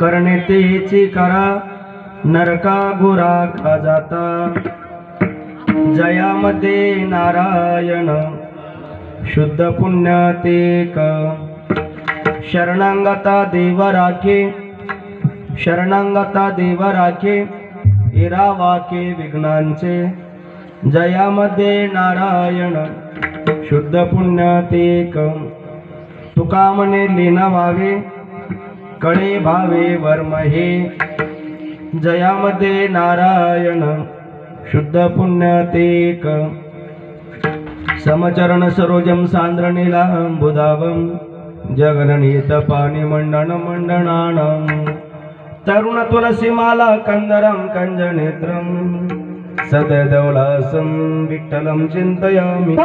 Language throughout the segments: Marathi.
करणे तेची करा नरका गुरा खा जाता जयामध्ये नारायण शुद्ध पुण्यातेक शरणांगता देव राखे इरावाके विघ्नांचे जयामध्ये नारायण शुद्ध पुण्यातेक तुका म्हणे लीन व्हावे कळे भावे वर्महे जयामध्ये नारायण शुद्ध पुण्यातेक समचरण सरोजम सांद्र नीलांबुधावम जगननीत पाणी मंडनानं तरुण तुलसीमाला कंदरं कंजनेत्रं सददौलासं विठ्ठलं चिन्तयामि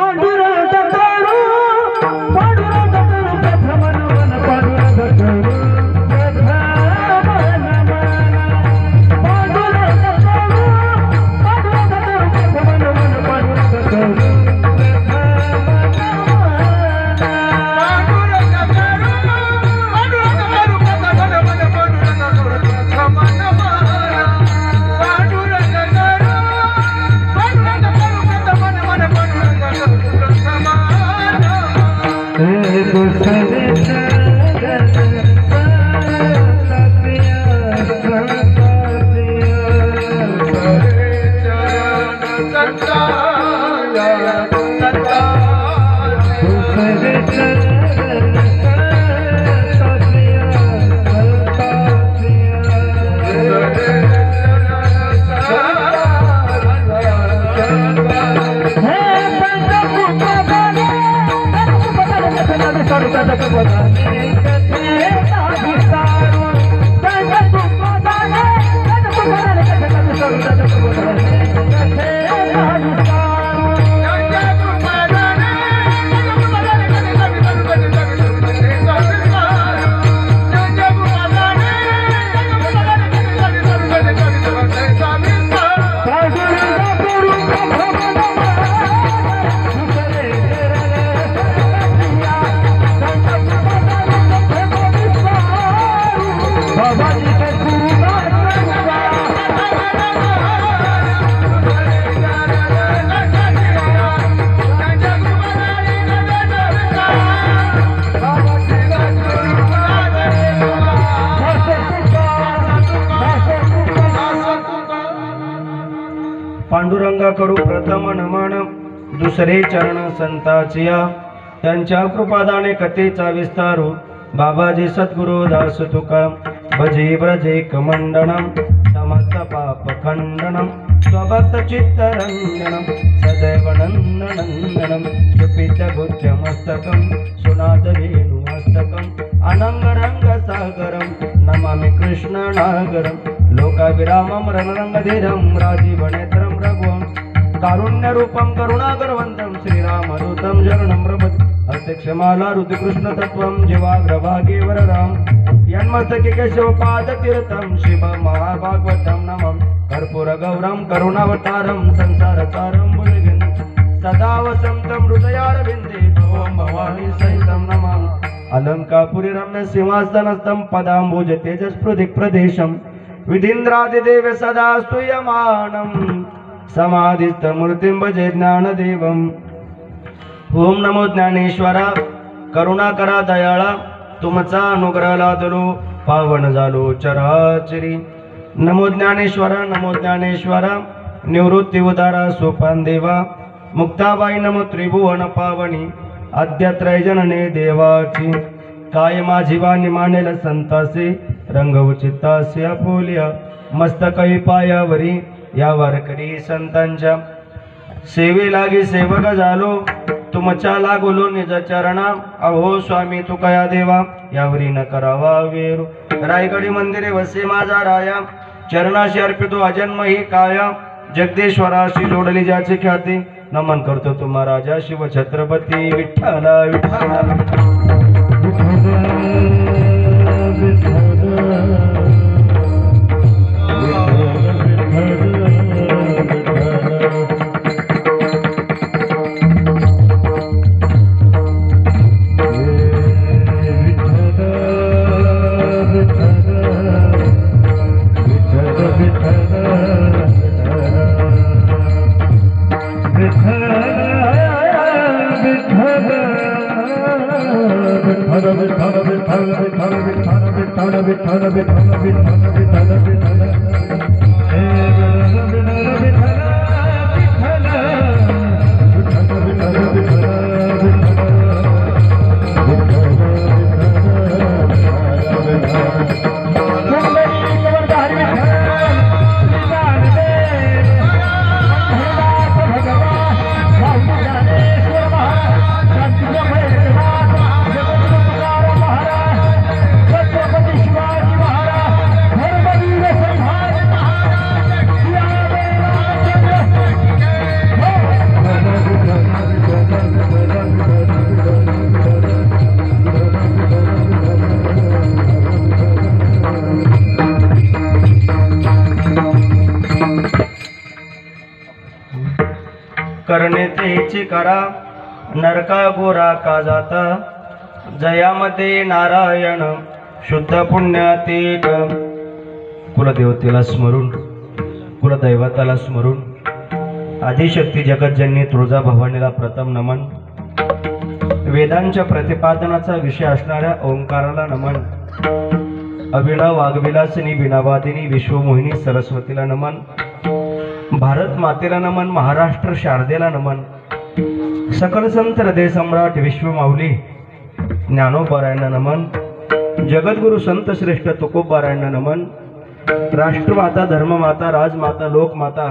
पांडुरंगाकडू प्रथम नमन दुसरे चरण संताचिया त्यांच्या कृपादाने कथेचा विस्तारू बाबाजी सद्गुरु दास तुका भजे ब्रजे कमंडनम समस्त पाप खंडनम स्वभक्त चित्तरंजनम भूषणं सुपीतगुच्चमस्तकं सुनादवेणुमस्तकम् अनङ्गरङ्गसागरं नमामि कृष्णनागरं लोकाभिरामं रणरङ्गधीरं राजीवनेत्रं रघुवं कारुण्यरूपं करुणाकरवन्तं श्रीरामदूतं शरणं प्रपद्ये हस्ते क्षमालारुतिकृष्णतत्त्वं जीवाग्रभागे वरराम यन्मस्तके केशवपादतीर्थं शिवमहाभागवतं नमं कर्पूरगौरं करुणावतारं संसारसारं भुजगेन्द्रं सदा वसन्तं हृदयारविन्दे भवं भवानी सहितं नमामि अलङ्कापुरी रम्य सिंहासनस्थं पदाम्बुज तेजस्प्रदिक्प्रदेशं विधीन्द्रादिदेव सदा स्तूयमानं समाधिस्थमूर्तिं भजे ज्ञानदेवम् ओम नमो ज्ञानेश्वरा करुणाकरा दयाळा तुमचा अनुग्रह लादलो पावन झालो चराचरी नमो ज्ञानेश्वरा निवृत्ती उदारा सोपान देवा मुक्ताबाई नमो त्रिभुवन पावनी आद्यत्रयजनने देवाची काय माझी वाणी मानेल संतासे रंग उचितासे आपोलिया मस्तकई पायावरी या वारकरी संतांच्या सेवे लागी सेवक झालो तुमच्या लागलो निज चरणा अहो स्वामी तुकया देवा यावरी न करावा वेरू रायगडी मंदिरे वसे माझा राया चरणाशी अर्पितो अजन्म ही काया जगदेश्वराशी जोडली ज्याची ख्याती नमन करतो तुम्हा राजा शिव छत्रपती विठ्ठला विठ्ठला करणे तेची करा नरका गोरा का जाता जयामध्ये नारायण शुद्ध पुण्यातीक कुलदेवतेला स्मरून कुलदैवताला स्मरून आदिशक्ती जगज्जननी तुळजा भवानीला प्रथम नमन वेदांच्या प्रतिपादनाचा विषय असणाऱ्या ओंकाराला नमन अभिनव वाग्विलासिनी बिनावादिनी विश्वमोहिनी सरस्वतीला नमन भारत मातेला नमन महाराष्ट्र शारदेला नमन सकल संत हृदय सम्राट विश्वमाऊली ज्ञानोबारायांना नमन जगद्गुरु संत श्रेष्ठ तुकोबारायांना नमन राष्ट्रमाता धर्ममाता राजमाता लोकमाता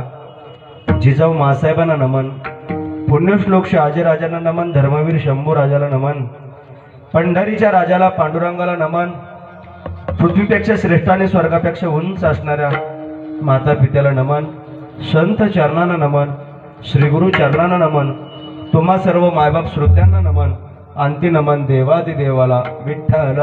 जिजाऊ मासाहेबांना नमन पुण्यश्लोक शहाजीराजांना नमन धर्मवीर शंभू राजाला नमन पंढरीच्या राजाला पांडुरंगाला नमन पृथ्वीपेक्षा श्रेष्ठ आणि स्वर्गापेक्षा उंच असणाऱ्या माता पित्याला नमन संत चरणांना नमन श्री गुरु चरणांना नमन तुम्हा सर्व मायबाप श्रोत्यांना नमन अंती नमन देवादिदेवाला विठ्ठल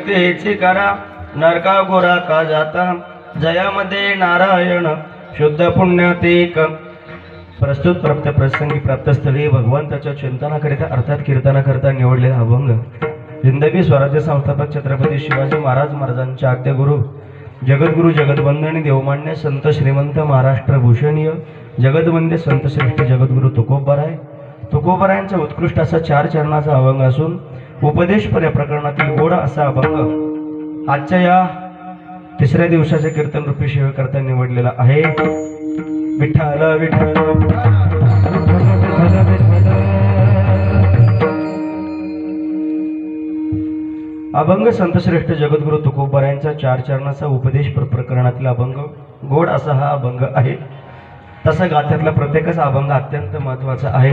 तेची करा नरका गोरा का जाता जयामध्ये नारायण शुद्ध पुण्यातीक प्रस्तुत प्राप्त प्रसंगी प्राप्तस्थळी भगवंताच्या चिंतनाकरिता अर्थात कीर्तनाकरिता निवडलेला अभंग हिंदवी स्वराज्य संस्थापक छत्रपती शिवाजी महाराजांच्या आद्यगुरु जगद्गुरु जगदवंदनी देवमान्य संत श्रीमंत महाराष्ट्र भूषणीय जगदवंद्य संत श्रेष्ठ जगद्गुरु तुकोबरायांचा उत्कृष्ट असा 4 चरणाचा अभंग असून उपदेशपर या प्रकरणातील गोड असा अभंग आजच्या या 3ऱ्या दिवसाच्या कीर्तन रूपी सेवेकरता निवडलेला आहे। विठ्ठल विठ्ठल अभंग संत श्रेष्ठ जगद्गुरु तुकोबरायांचा 4 चरणाचा उपदेशपर प्रकरणातील अभंग गोड असा हा अभंग आहे। तसा गाथ्यातला प्रत्येकच अभंग अत्यंत महत्त्वाचा आहे।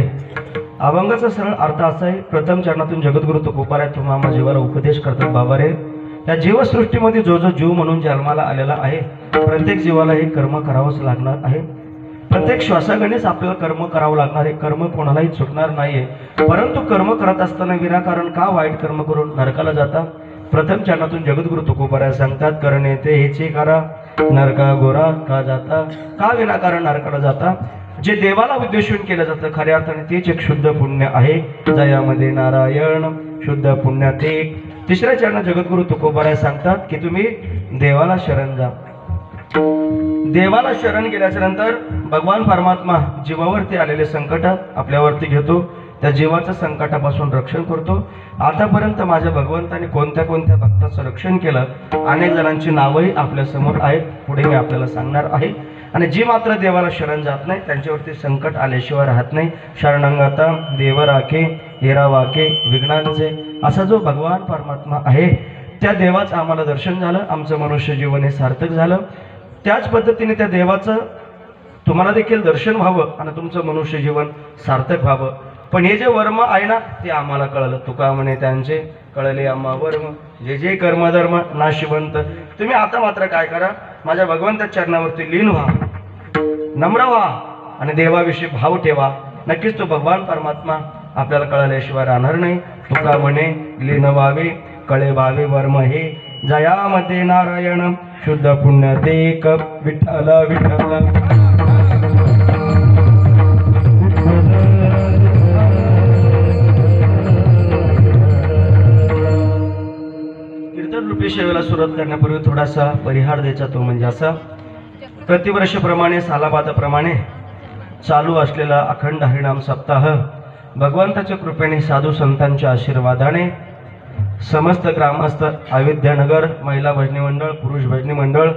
अभंगाचा सरळ अर्थ असा आहे, प्रथम चरणातून जगद्गुरु तुकोबराय तुम्हा जीवाला उपदेश करतात। बाबा रे, या जीवसृष्टीमध्ये जो जीव म्हणून जन्माला आलेला आहे प्रत्येक जीवाला हे कर्म करावंच लागणार आहे। प्रत्येक श्वासागणीच आपल्याला कर्म करावं लागणार आहे। कर्म कोणालाही चुकणार नाहीये, परंतु कर्म करत असताना विनाकारण का वाईट कर्म करून नरकाला जाता। प्रथम चरणातून जगद्गुरु तुकोबराय सांगतात, करणे ते हेची करा नरका गोरा का जाता, का विनाकारण नरकाला जाता। जे देवाला उद्देशून केलं जातं खऱ्या अर्थाने तेच एक शुद्ध पुण्य आहे। जयामध्ये नारायण शुद्ध पुण्यात एक। 3ऱ्या चरणात जगद्गुरु तुकोबराय सांगतात की तुम्ही देवाला शरण जा। देवाला शरण गेल्याच्या नंतर भगवान परमात्मा जीवावरती आलेले संकट आपल्यावरती घेतो, त्या जीवाच्या संकटापासून रक्षण करतो। आतापर्यंत माझ्या भगवंताने कोणत्या कोणत्या भक्ताचं रक्षण केलं अनेक जणांची नावही आपल्या समोर आहेत, पुढे मी आपल्याला सांगणार आहे। आणि जी मात्र देवाला शरण जात नाही त्यांच्यावरती संकट आल्याशिवाय राहत नाही। शरणांगता देव राखे हेरा वाके विघ्नांचे, असा जो भगवान परमात्मा आहे त्या देवाचं आम्हाला दर्शन झालं, आमचं मनुष्य जीवन हे सार्थक झालं। त्याच पद्धतीने त्या देवाचं तुम्हाला देखील दर्शन व्हावं आणि तुमचं मनुष्य जीवन सार्थक व्हावं। पण हे जे वर्म आहे ना ते आम्हाला कळलं। तुका म्हणे त्यांचे कळले आम्हा वर्म, जे जे कर्मधर्म नाशिवंत। तुम्ही आता मात्र काय करा, माझ्या भगवंताच्या चरणावरती लीन व्हा, नम्र व्हा आणि देवाविषयी भाव ठेवा। नक्कीच तो भगवान परमात्मा आपल्याला कळल्याशिवाय राहणार नाही। तुका म्हणे लीन व्हावे कळे व्हावे वर्म हे, जयामध्ये नारायण शुद्ध पुण्य देक। विठ्ठल विठ्ठल कीर्तन रूपी सेवेला सुरुवात करण्यापूर्वी थोडासा परिहार द्यायचा, तो म्हणजे असा, प्रतिवर्षाप्रमाणे सालाबादाप्रमाणे चालू असलेला अखंड हरिनाम सप्ताह भगवंताच्या कृपेने साधू संतांच्या आशीर्वादाने समस्त ग्रामस्थ अयोध्यानगर महिला भजनी मंडळ पुरुष भजनी मंडळ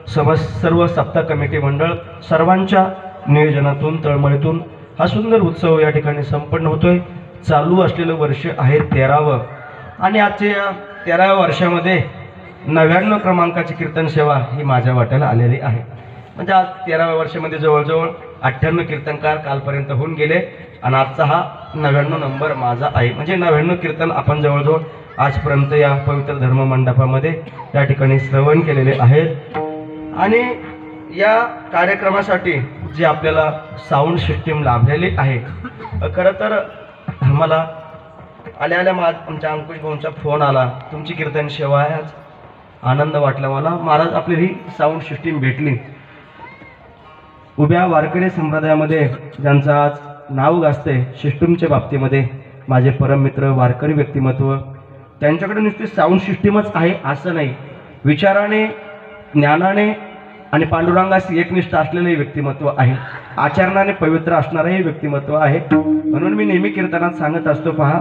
सर्व सप्ताह कमिटी मंडळ सर्वांच्या नियोजनातून तळमळीतून हा सुंदर उत्सव या ठिकाणी संपन्न होतोय। चालू असलेलं वर्ष आहे 13वं आणि आजच्या 13व्या वर्षामध्ये 99 क्रमांकाची कीर्तन सेवा ही माझ्या वाट्याला आलेली आहे। म्हणजे आज 13व्या वर्षामध्ये जवळजवळ 98 कीर्तनकार कालपर्यंत होऊन गेले आणि आजचा हा 99 नंबर माझा आहे। म्हणजे 99 कीर्तन आपण जवळजवळ आजपर्यंत या पवित्र धर्म मंडपामध्ये या ठिकाणी श्रवण केलेले आहेत। आणि या कार्यक्रमासाठी जी आपल्याला साऊंड सिस्टीम लाभलेली आहे, खरं तर मला आल्या आमच्या अंकुश भाऊंचा फोन आला, तुमची कीर्तन सेवा आहे आज, आनंद वाटला मला। महाराज आपली ही साऊंड सिस्टीम भेटली। उभ्या वारकरी संप्रदायामध्ये ज्यांचं आज नाव गाजते सिस्टीमच्या बाबतीमध्ये माझे परममित्र वारकरी व्यक्तिमत्व, त्यांच्याकडे नुसती साऊंड सिस्टीमच आहे असं नाही, विचाराने ज्ञानाने आणि पांडुरंगाशी एकनिष्ठ असलेले व्यक्तिमत्व आहे, आचरणाने पवित्र असणारही व्यक्तिमत्व आहे। म्हणून मी नेहमी कीर्तनात सांगत असतो, पहा,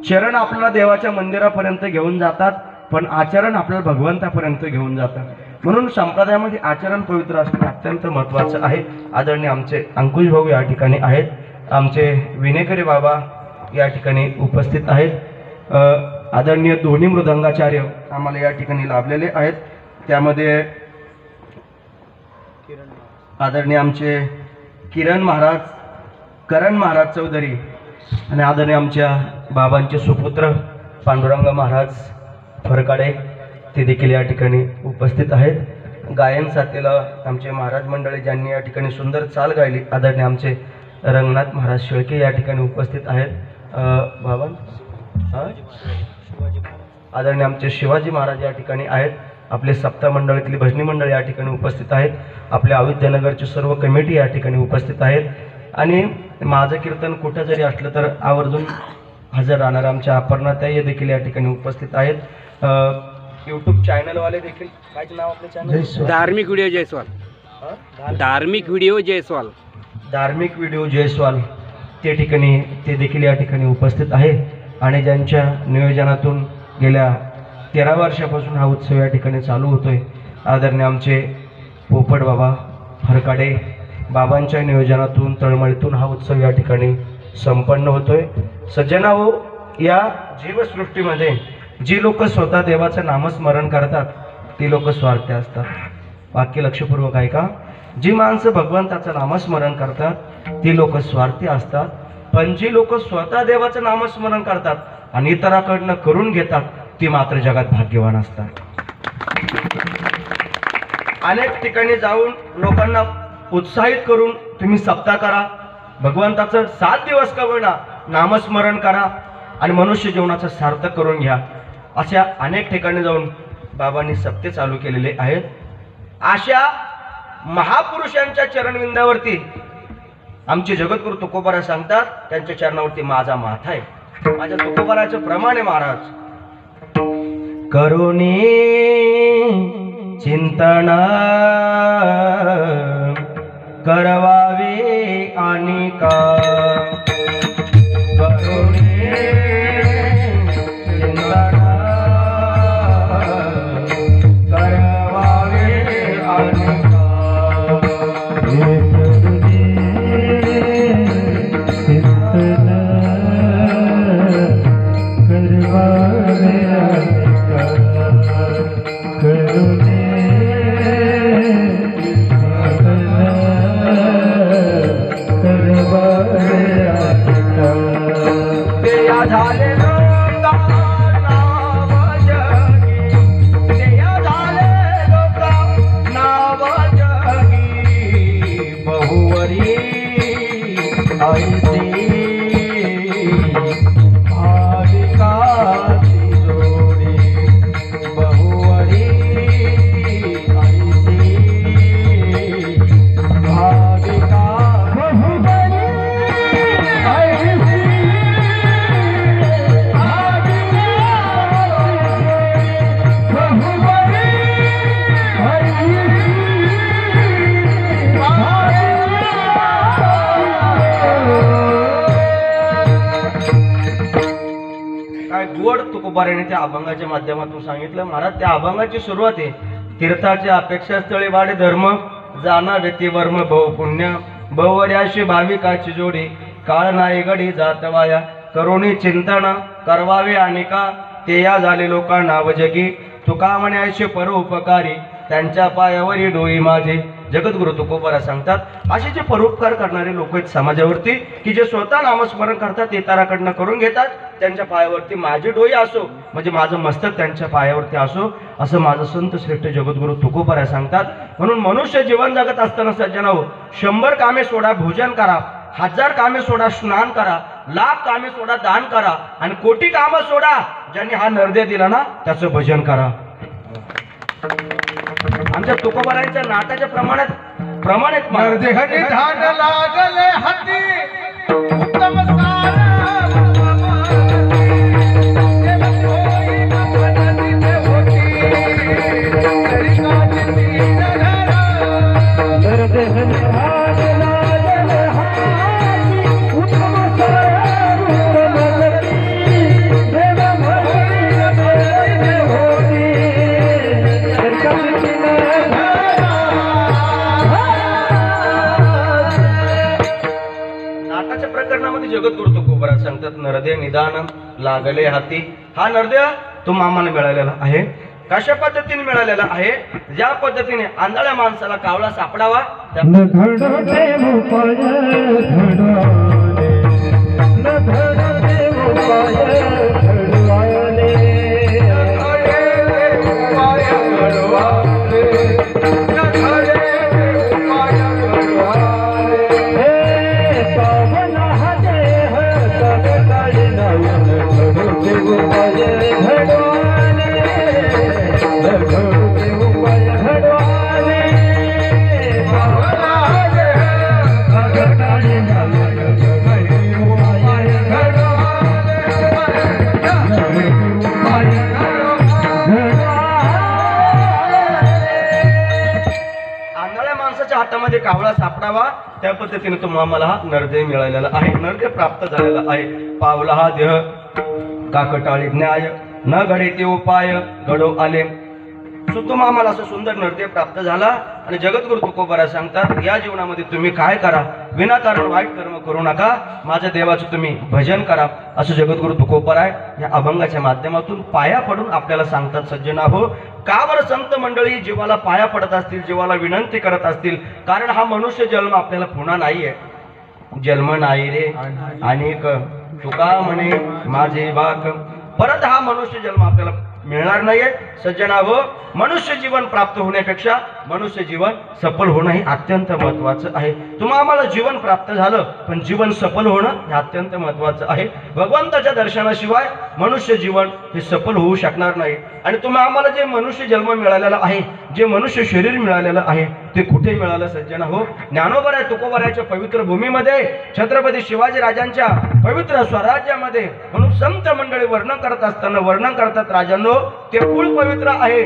चरण आपल्याला देवाच्या मंदिरापर्यंत घेऊन जातात पण आचरण आपल्याला भगवंतापर्यंत घेऊन जातात। म्हणून संप्रदायामध्ये आचरण पवित्र असणे अत्यंत महत्त्वाचं आहे। आदरणीय आमचे अंकुश भाऊ या ठिकाणी आहेत, आमचे विनेकरी बाबा या ठिकाणी उपस्थित आहेत, आदरणीय दोन्ही मृदंगाचार्य आम्हाला या ठिकाणी लाभलेले आहेत। त्यामध्ये आदरणीय आमचे किरण महाराज, करण महाराज चौधरी आणि आदरणीय आमच्या बाबांचे सुपुत्र पांडुरंग महाराज फरकाडे ते देखील या ठिकाणी उपस्थित आहेत। गायन साथीला आमचे महाराज मंडळी ज्यांनी या ठिकाणी सुंदर चाल गायली, आदरणीय आमचे रंगनाथ महाराज शेळके या ठिकाणी उपस्थित आहेत। बाबा आदरणीय आमचे शिवाजी महाराज या ठिकाणी आहेत। आपले सप्ताह मंडळातली भजनी मंडळ या ठिकाणी उपस्थित आहेत। आपल्या अयोध्यानगरची सर्व कमिटी या ठिकाणी उपस्थित आहेत। आणि माझं कीर्तन कुठं जरी असलं तर आवर्जून हजर राहणार आमच्या अपर्णाताई देखील या ठिकाणी उपस्थित आहेत। यूट्यूब चॅनलवाले देखील, काय नाव आपलं चॅनल? धार्मिक व्हिडिओ जयस्वाल। धार्मिक व्हिडिओ जयस्वाल। धार्मिक व्हिडिओ जयस्वाल ते देखील या ठिकाणी उपस्थित आहे। आणि ज्यांच्या नियोजनातून गेल्या 13 वर्षापासून हा उत्सव या ठिकाणी चालू होतोय, आदरणीय आमचे पोपट बाबा फरकाडे बाबांच्या नियोजनातून तळमळीतून हा उत्सव या ठिकाणी संपन्न होतोय। सज्जनाओ, या जीवसृष्टीमध्ये जी लोक स्वतः देवाचं नामस्मरण करतात ती लोक स्वार्थी असतात। वाक्य लक्षपूर्वक आहे का? जी माणसं भगवंताचं नामस्मरण करतात ती लोक स्वार्थी असतात, पण जी लोक स्वतः देवाचं नामस्मरण करतात आणि इतरांकडनं करून घेतात ती मात्र जगात भाग्यवान असतात। अनेक ठिकाणी जाऊन लोकांना उत्साहित करून तुम्ही सप्ताह करा, भगवंताचं 7 दिवस का होईना नामस्मरण करा आणि मनुष्य जीवनाचं सार्थक करून घ्या। अशा अनेक ठिकाणी जाऊन बाबांनी सप्ते चालू केलेले आहेत। अशा महापुरुषांच्या चरणविंदावरती आमचे जगद्गुरु तुकोबाराय सांगतात, त्यांच्या चरणावरती माझा माथा आहे। माझ्या तुकोबारायचं प्रमाण आहे महाराज, करुणी चिंतन करवावे आणि का, करुणी चिंतन करवावे आणि का, तुकोबाराने त्या अभंगाच्या माध्यमातून सांगितलं। महाराज, त्या अभंगाची सुरुवात आहे, तीर्थाच्या अपेक्षास्थळी वाढे धर्म, जाना व्यती वर्म बहु पुण्य, बहुवर्याशी भाविकाची जोडी, काळ नाही घडी जात वाया, करुणी चिंतन करवावे आणि का, ते या झाले लोका नाव जगी, तुका म्हणे ऐशे परोपकारी, त्यांच्या पायावरी डोई माझे। जगद्गुरु तुकोबाराय सांगतात, असे जे परोपकार करणारे लोक आहेत समाजावरती, की जे स्वतः नामस्मरण करतात, इतरांकडनं करून घेतात, त्यांच्या पायावरती माझी डोई असो, म्हणजे माझं मस्तक त्यांच्या पायावरती असो, असं माझं संत श्रेष्ठ जगद्गुरु तुकोबाराय सांगतात। म्हणून मनुष्य जीवन जगत असताना सज्जनाओ, 100 कामे सोडा भोजन करा, 1000 कामे सोडा स्नान करा, 1,00,000 कामे सोडा दान करा, आणि कोटी कामं सोडा ज्यांनी हा नरदे दिला ना त्याचं भजन करा। आमच्या तुकोबारायांच्या नाटाच्या प्रमाणात नरदेहनी धान लागले हाती, उत्तम जगद्गुरु तुकोबाराय सांगतात, नरदे निदान लागले हाती। हा नरदे तो मामाने मिळालेला आहे। कशा पद्धतीने मिळालेला आहे? ज्या पद्धतीने आंधळ्या माणसाला कावळा सापडावा घडवाले म्हणजे कावळा सापडावा त्या पद्धतीने तुम्हाला आम्हाला हा नरदेह मिळालेला आहे, नरदेह प्राप्त झालेला आहे. पावला हा देह काकटाळी न्याय न घडे ते उपाय घडो आले. सुतुम आम्हाला असं सुंदर नरदेह प्राप्त झाला आणि जगद्गुरु तुकोबाराज सांगतात या जीवनामध्ये तुम्ही काय करा, विनाकारण वाईट कर्म करू नका, माझ्या देवाचं तुम्ही भजन करा असं जगद्गुरु तुकोबाराज या अभंगाच्या माध्यमातून पाया पडून आपल्याला सांगतात. सज्जना हो, का बरं संत मंडळी जीवाला पाया पडत असतील, जीवाला विनंती करत असतील? कारण हा मनुष्य जन्म आपल्याला पुन्हा नाहीये, जन्म नाही रे अनेक तुका म्हणे माझे बाक, परत हा मनुष्य जन्म आपल्याला मिळणार नाहीये. सज्जना हो, मनुष्य जीवन प्राप्त होण्यापेक्षा मनुष्य जीवन सफल होणं हे अत्यंत महत्वाचं आहे. तुम्हाला आम्हाला जीवन प्राप्त झालं पण जीवन सफल होणं हे अत्यंत महत्वाचं आहे. भगवंताच्या दर्शनाशिवाय मनुष्य जीवन हे सफल होऊ शकणार नाही. आणि तुम्हाला आम्हाला जे मनुष्य जन्म मिळालेला आहे, जे मनुष्य शरीर मिळालेलं आहे ते कुठे मिळालं? सज्जना हो, ज्ञानोबा तुकोबाराच्या पवित्र भूमीमध्ये, छत्रपती शिवाजी राजांच्या पवित्र स्वराज्यामध्ये. म्हणून संत मंडळी वर्णन करत असताना वर्णन करतात राजांनो, ते कुळ पवित्र आहे.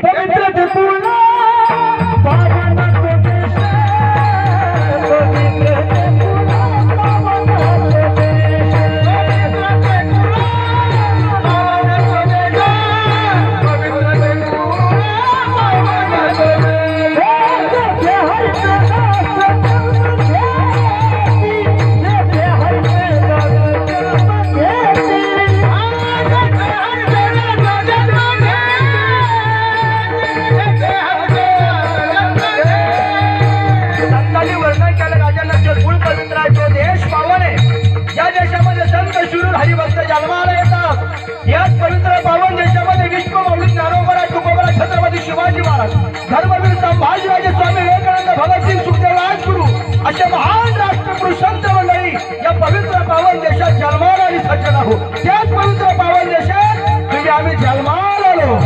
धर्मवीर संभाजीराजे स्वामी विवेकानंद, भगतसिंग, सुखदेव, राजगुरु अशा महान राष्ट्रपुरुष संत मंडळी या पवित्र पावन देशात जन्माला आली. सज्जन हो, त्याच पवित्र पावन देशात तुम्ही आम्ही जन्माला आलो.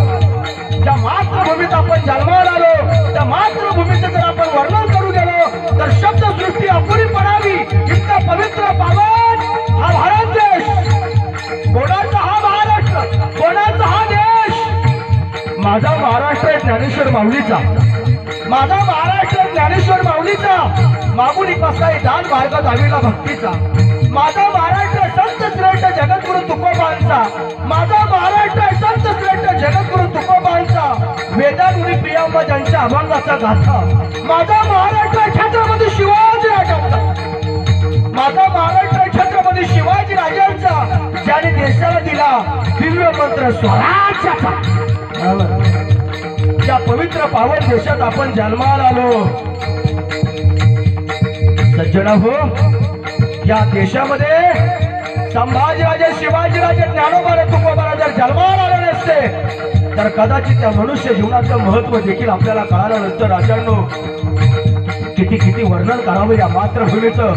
ज्या मातृभूमीत आपण जन्माला आलो त्या मातृभूमीचं जर आपण वर्णन करू गेलो तर शब्दसृष्टी अपुरी पडावी. इतका पवित्र पावन हा भारत देश. कोणाचा हा महाराष्ट्र, कोणाचा हा देश? माझा महाराष्ट्र आहे ज्ञानेश्वर माऊलीचा, माझा महाराष्ट्र ज्ञानेश्वर माऊलीचा. मागून कसाही दान मार्ग दावीला भक्तीचा. माझा महाराष्ट्र संत श्रेष्ठ जगद्गुरु तुकोबांचा. माझा महाराष्ट्र संत श्रेष्ठ जगद्गुरु तुकोबांचा. वेदांनी प्रियांबा ज्यांच्या अभंगाचा गाथा. माझा महाराष्ट्र छत्रपती शिवाजी राजांचा. माझा महाराष्ट्र छत्रपती शिवाजी राजांचा, ज्याने देशाला दिला दिव्य मंत्र स्वराज्याचा. त्या पवित्र पावन देशात आपण जन्माला आलो. सज्जना हो, या देशामध्ये संभाजीराजे, शिवाजीराजे, ज्ञानोबा तुकोबा जर जन्माला आले नसते तर कदाचित त्या मनुष्य जीवनाचं महत्व देखील आपल्याला कळालं नसतं. राजांनो, किती किती वर्णन करावं या मातृभूमीचं,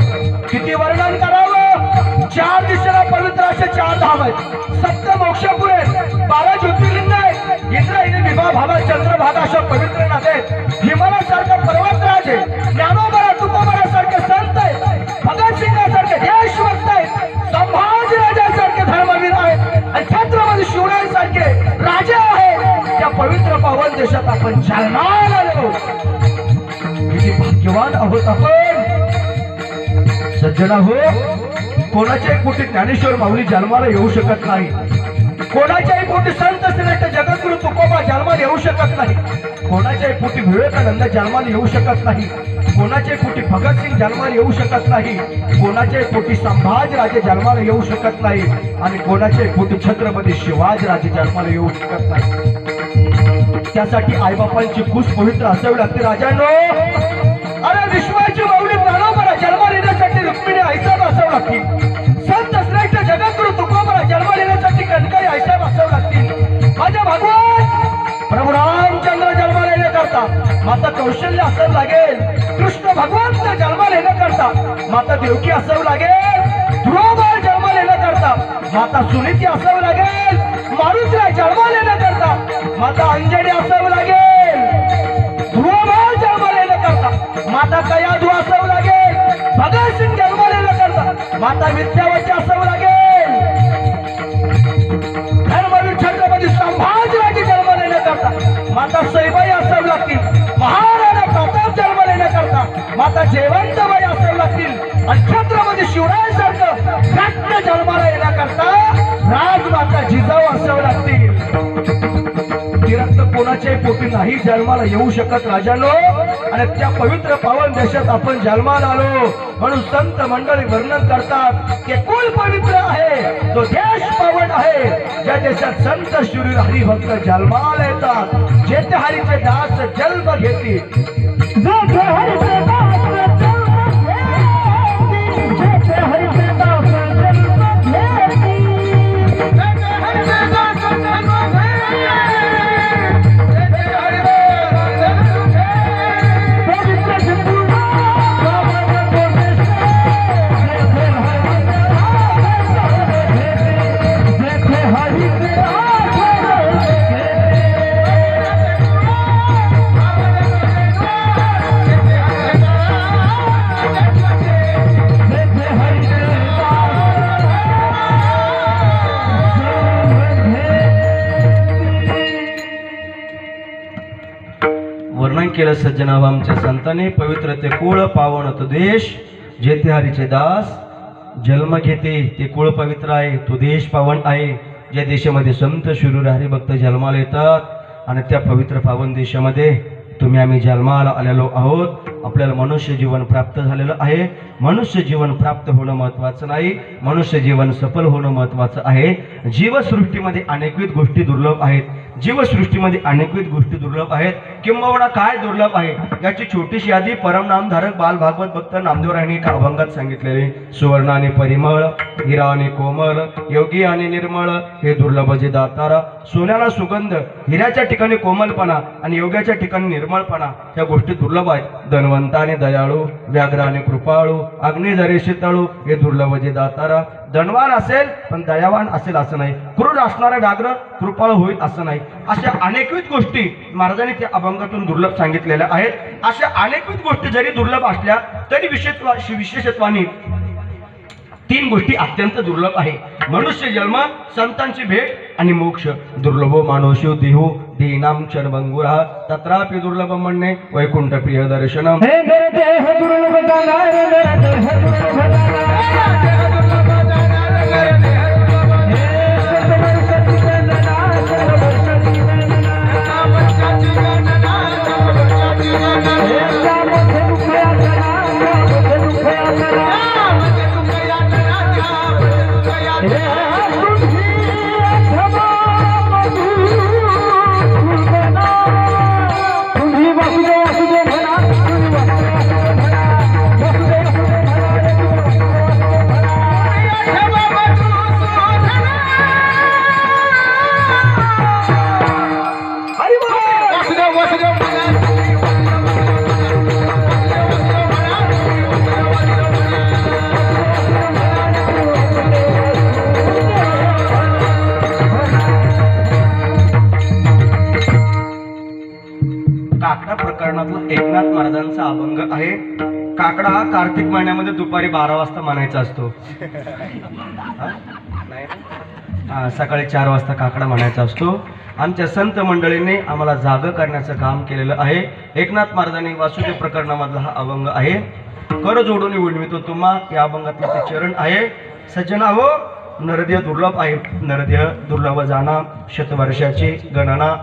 किती वर्णन करावं. 4 दिशेला पवित्र असे 4 धाम आहेत. 7 मोक्षपुर आहेत, 12 ज्योतिर्लिंग आहेत, इंद्रायणी, विभा, भावा, चंद्रभागा अशा पवित्र नद्या आहेत. हिमालयासारखा पर्वतराज आहे, ज्ञानोबा तुकोबारासारखे संत आहेत, भगतसिंगासारखे देशभक्त आहेत, संभाजीराजांसारखे धर्मवीर आहेत आणि छत्रपती शिवरायांसारखे राजे आहेत. त्या पवित्र पावन देशात आपण जन्माला आलो. किती भाग्यवान आहोत आपण. सज्जना हो, कोणाच्याही पोटी ज्ञानेश्वर माऊली जन्माला येऊ शकत नाही. कोणाच्याही पोटी संत श्रेष्ठ जगद्गुरु तुकोबा जन्माला येऊ शकत नाही. कोणाच्याही पोटी विवेकानंद जन्माला येऊ शकत नाही. कोणाच्याही पोटी भगतसिंग जन्माला येऊ शकत नाही. कोणाच्याही पोटी संभाजीराजे जन्माला येऊ शकत नाही. आणि कोणाच्याही पोटी छत्रपती शिवाजीराजे जन्माला येऊ शकत नाही. त्यासाठी आईबापांची कुस पवित्र असावी लागते. राजांनो, अरे विश्वाची माऊली ज्ञानोबा जन्माला येण्यासाठी रुक्मिणी आईसाहेब असावं लागतील. संत श्रेष्ठ जगद्गुरु तुकोबा जन्माला येण्यासाठी कणकाई आईसाहेब असावं लागतील. माझ्या भगवान प्रभू रामचंद्र जन्माला येण्याकरता माता कौशल्य असावं लागेल. कृष्ण भगवंत जन्माला येण्याकरता माता देवकी असावं लागेल. ध्रुवबाळ जन्माला येण्याकरता माता सुनीती असावं लागेल. मारुतीला जन्माला येण्याकरता माता अंजनी असावं लागेल. ध्रुवबाळ जन्माला येण्याकरता माता कयाधू असावं लागेल. भगतसिंग जन्माला येण्याकरता माता विद्यावती असावं लागेल. धर्मवीर छत्रपती संभाजीराजे जन्माला येण्याकरता माता सईबाई असावी लागतील. महाराणा प्रताप जन्माला येण्याकरता माता आता जेवंत बाई असावे लागतील आणि छत्रपती शिवरायांसारखं घट्ट जन्माला येण्याकरता राजमाता जिजाऊ असावे लागतील. ती रक्त कोणाच्याही पोटी नाही जन्माला येऊ शकत राजानो. आणि त्या पवित्र पावन देशात आपण जन्माला आलो म्हणून संत मंडळी वर्णन करतात की कुल पवित्र आहे, तो देश पावन आहे, ज्या देशात संत शूर हरिभक्त जन्माला येतात, जेथे हरीचे दास जन्म घेतील. जेथे हरीचे दास जन्म घेतील, जेथे हरीचे दास जन्म घेतील, जेथे हरीचे दास जन्म घेतील, जेथे हरीचे दास जन्म घेतील. पवित्र सिंधुवा पावन तो देश, जेथे हरीचे दास जन्म घेतील, जेथे हरीचे दास जन्म घेतील. वर्णन केलं सज्जनाव आमच्या संतांनी. पवित्र ते कुळ पावन तो देश, जेथे हरीचे दास जन्म घेते ते कुळ पवित्र आहे, तो देश पावन आहे, ज्या देशामध्ये संत शूर हरिभक्त जन्माला येतात. आणि त्या पवित्र पावन देशामध्ये तुम्ही आम्ही जन्माला आलेलो आहोत. आपल्याला मनुष्य जीवन प्राप्त झालेलं आहे. मनुष्य जीवन प्राप्त होणं महत्त्वाचं नाही, मनुष्य जीवन सफल होणं महत्त्वाचं आहे. जीवसृष्टीमध्ये अनेकविध गोष्टी दुर्लभ आहेत. जीवसृष्टीमध्ये अनेकविध गोष्टी दुर्लभ आहेत. किंबहुना काय दुर्लभ आहे याची छोटीशी यादी परमनामधारक बाल भागवत भक्त नामदेवरायांनी एका अभंगात सांगितलेले. सुवर्ण आणि परिमळ, हिरा आणि कोमल, योगी आणि निर्मळ, हे दुर्लभ जे दातारा. सोन्याला सुगंध, हिऱ्याच्या ठिकाणी कोमलपणा आणि योग्याच्या ठिकाणी निर्मळपणा, ह्या गोष्टी दुर्लभ आहेत. धनवंत आणि दयाळू, व्याघ्र आणि कृपाळू, अग्नी जरे शीतळू, हे दुर्लभ जे दातारा. धनवान असेल पण दयावान असेल असं नाही, क्रूर असणारा व्याघ्र कृपाळू होईल असं नाही. अशा अनेकविध गोष्टी महाराजांनी त्या अभंगातून दुर्लभ सांगितलेल्या आहेत. अशा अनेकविध गोष्टी जरी दुर्लभ असल्या तरी विशेषत्वाने 3 गोष्टी अत्यंत दुर्लभ आहे. मनुष्य जन्म, संतांची भेट आणि मोक्ष. दुर्लभो मानोशिव देहो देनाम क्षणभंगुरा, तत्रापि दुर्लभ म्हणणे वैकुंठ प्रिय दर्शनम. हे मेरे देह दुर्लभ जाना, हे मेरे देह दुर्लभ जाना, काकडा प्रकरणातला एकनाथ महाराजांचा अभंग आहे. काकडा हा कार्तिक महिन्यामध्ये दुपारी 12 वाजता म्हणायचा असतो. सकाळी 4 वाजता काकडा म्हणायचा असतो. आमच्या संत मंडळींनी आम्हाला जाग करण्याचं काम केलेलं आहे. एकनाथ महाराजांनी वासुदेव प्रकरणामधला हा अभंग आहे. कर जोडून विणवितो तुम्हा, या अभंगातलं ते चरण आहे. सज्जना हो, नरदेह दुर्लभ आहे. नरदेह दुर्लभ जाणा, शतवर्षाची गणना.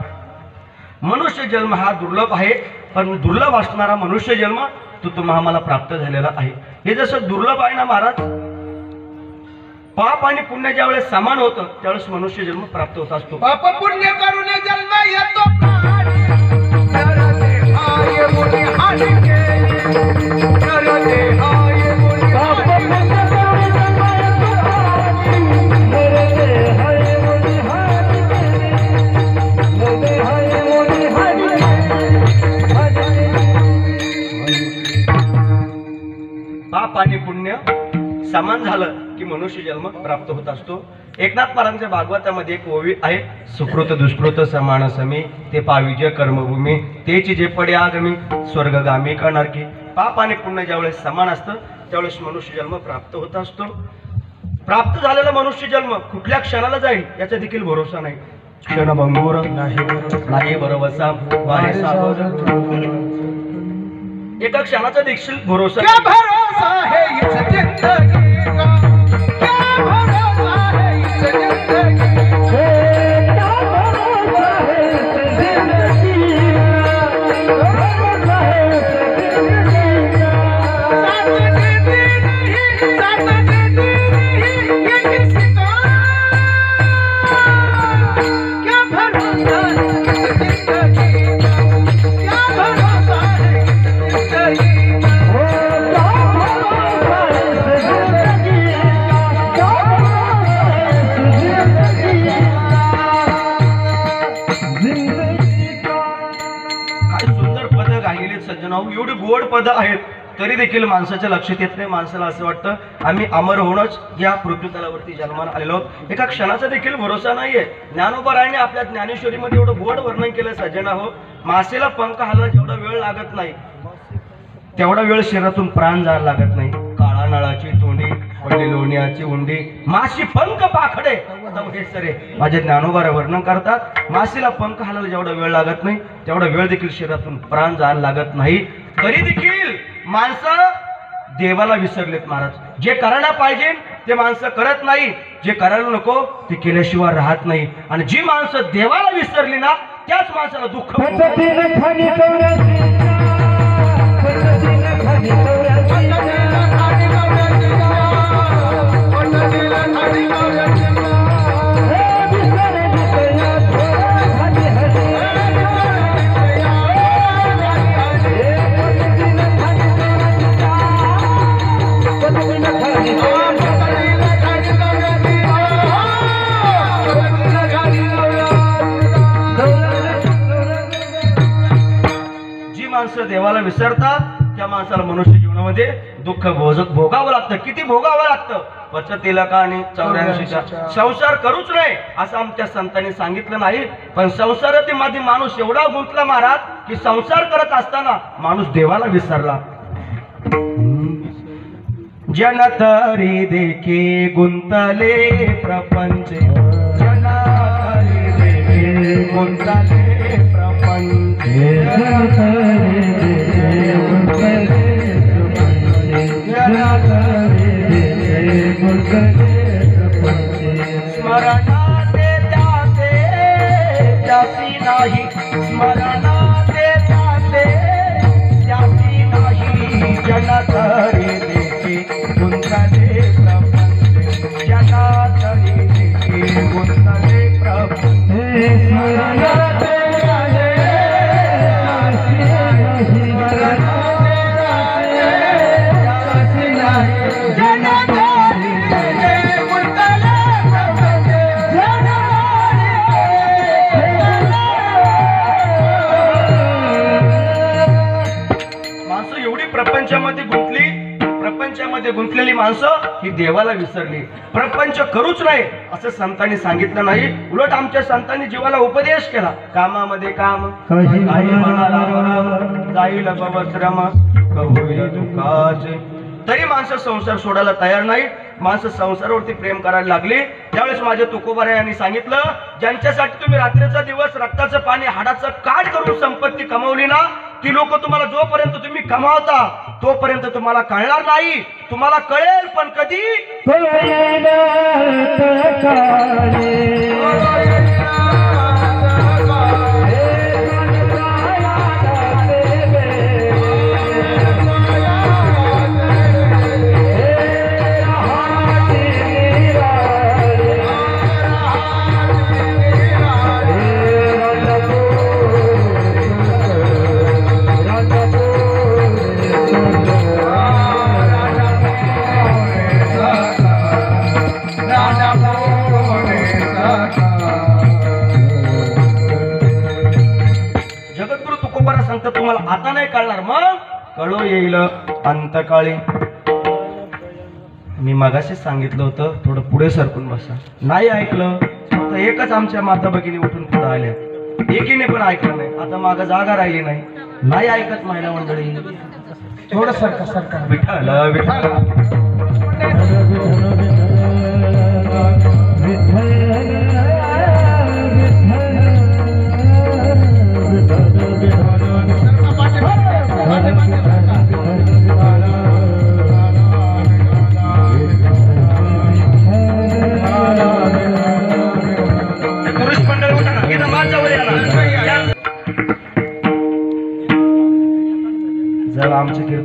मनुष्य जन्म हा दुर्लभ आहे, पण दुर्लभ असणारा मनुष्य जन्म तो तुम्हाला आम्हाला प्राप्त झालेला आहे. हे जसं दुर्लभ आहे ना महाराज, पाप आणि पुण्य ज्या वेळेस समान होतं त्यावेळेस मनुष्य जन्म प्राप्त होत असतो. पाप पुण्य करून जन्म येतो प्राणी, नरदेहाय मुनी हानी केली, नरदेहाय मुनी पाप पुण्य करून जन्म येतो प्राणी, नरदेहाय मुनी हानी केली, नरदेहाय मुनी हानी केली. पाप आणि पुण्य समान झालं की मनुष्य जन्म प्राप्त होत असतो. एकनाथ महाराजांच्या भागवतामध्ये एक ओवी आहे. सुकृत दुष्कृत समान समी, ते पाविजे कर्मभूमी, तेची जे पडे आगमी, स्वर्गगामी करणार की. पाप आणि पुण्य ज्यावेळेस समान असतं त्यावेळेस मनुष्य जन्म प्राप्त होत असतो. प्राप्त झालेला मनुष्य जन्म कुठल्या क्षणाला जाईल याचा देखील भरोसा नाही. क्षणभंगुर नाही भरोसा, वाहे सावध एका क्षणाचा देखील भरोसा क्या भरोसा है इस जिंदगी का, क्या भरोसा है इस जिंदगी का, क्या भरोसा है इस जिंदगी का, भरोसा है इस जिंदगी का। साथ देती नहीं, साथ देती नहीं ये किसी का, क्या भरोसा है इस जिंदगी का, क्या भरोसा है इस जिंदगी का। काय सुंदर पद गायलेली सज्जनाऊ, एवढी गोड पद आहेत तरी देखील माणसाच्या लक्षात येत नाही. माणसाला असं वाटतं आम्ही अमर होऊनच या पृथ्वीतलावरती जन्माला आलेलो आहोत. एका क्षणाचा देखील भरोसा नाहीये. ज्ञानोबारायांनी आपल्या ज्ञानेश्वरीमध्ये एवढं गोड वर्णन केलं सज्जना हो. मासेला पंख हलवायला जेवढा वेळ लागत नाही तेवढा वेळ शरीरातून प्राण जायला लागत नाही. काळा नळाची तोंडी पडली लोण्याची उंडी, माशी पंख पाखडे हे सरे माझे ज्ञानोबारा वर्णन करतात. माशीला पंख हलायला जेवढा वेळ लागत नाही तेवढा वेळ देखील शरीरातून प्राण जायला लागत नाही. तरी देखील माणसं देवाला विसरलेत महाराज. जे करायला पाहिजे ते माणसं करत नाही, जे करायला नको ते केल्याशिवाय राहत नाही. आणि जी माणसं देवाला विसरली ना त्याच माणसाला दुःख देवाला विसरतात त्या माणसाला मनुष्य जीवनामध्ये दुःख भोगावं लागतं. किती भोगावं लागतं? पचतिलका आणि 84च्या संसार करूच नाही असं आमच्या संतांनी सांगितलं नाही. पण संसारामध्ये माणूस एवढा गुंतला महाराज की संसार करत असताना माणूस देवाला विसरला. जन तरी देखी गुंतले प्रपंच, जन तरी देखी गुंतले प्रपंच, स्मरणाते त्याचे त्यासी नाही, स्मरणाते त्याचे त्यासी नाही. जन तरी देखी गुंतले प्रपंच, जन तरी देखी गुंतले प्रपंच, स्मरणाते प्रपंचामध्ये गुंतलेली माणसं ही देवाला विसरली. प्रपंच करूच नाही असं संतांनी सांगितलं नाही. उलट आमच्या संतांनी जीवाला उपदेश केला. कामामध्ये काम जाईल बवश्रम होईल दुःखाचे. तरी माणसं संसार सोडायला तयार नाही. माणसं संसारावरती प्रेम करायला लागली. त्यावेळेस माझ्या तुकोबारा यांनी सांगितलं, ज्यांच्यासाठी तुम्ही रात्रीचा दिवस रक्ताचं पाणी हाडाचं काठ करून संपत्ती कमवली ना ती लोक तुम्हाला जोपर्यंत तुम्ही कमावता तोपर्यंत तुम्हाला कळणार नाही. तुम्हाला कळेल पण कधी? जगद्गुरु तुकोबारा सांगतात तुम्हाला आता नाही कळणार, मग कळो येईल अंतकाळी. मी मगाशी सांगितलं होतं थोडं पुढे सरकून बसा. नाही ऐकलं फक्त एकच आमच्या माता भगिनी उठून पुढे आल्या. एकीने पण ऐकलं नाही. आता माग जागा राहिली नाही. नाही ऐकत महिला मंडळी. थोडं सरका सरका. विठ्ठल विठ्ठल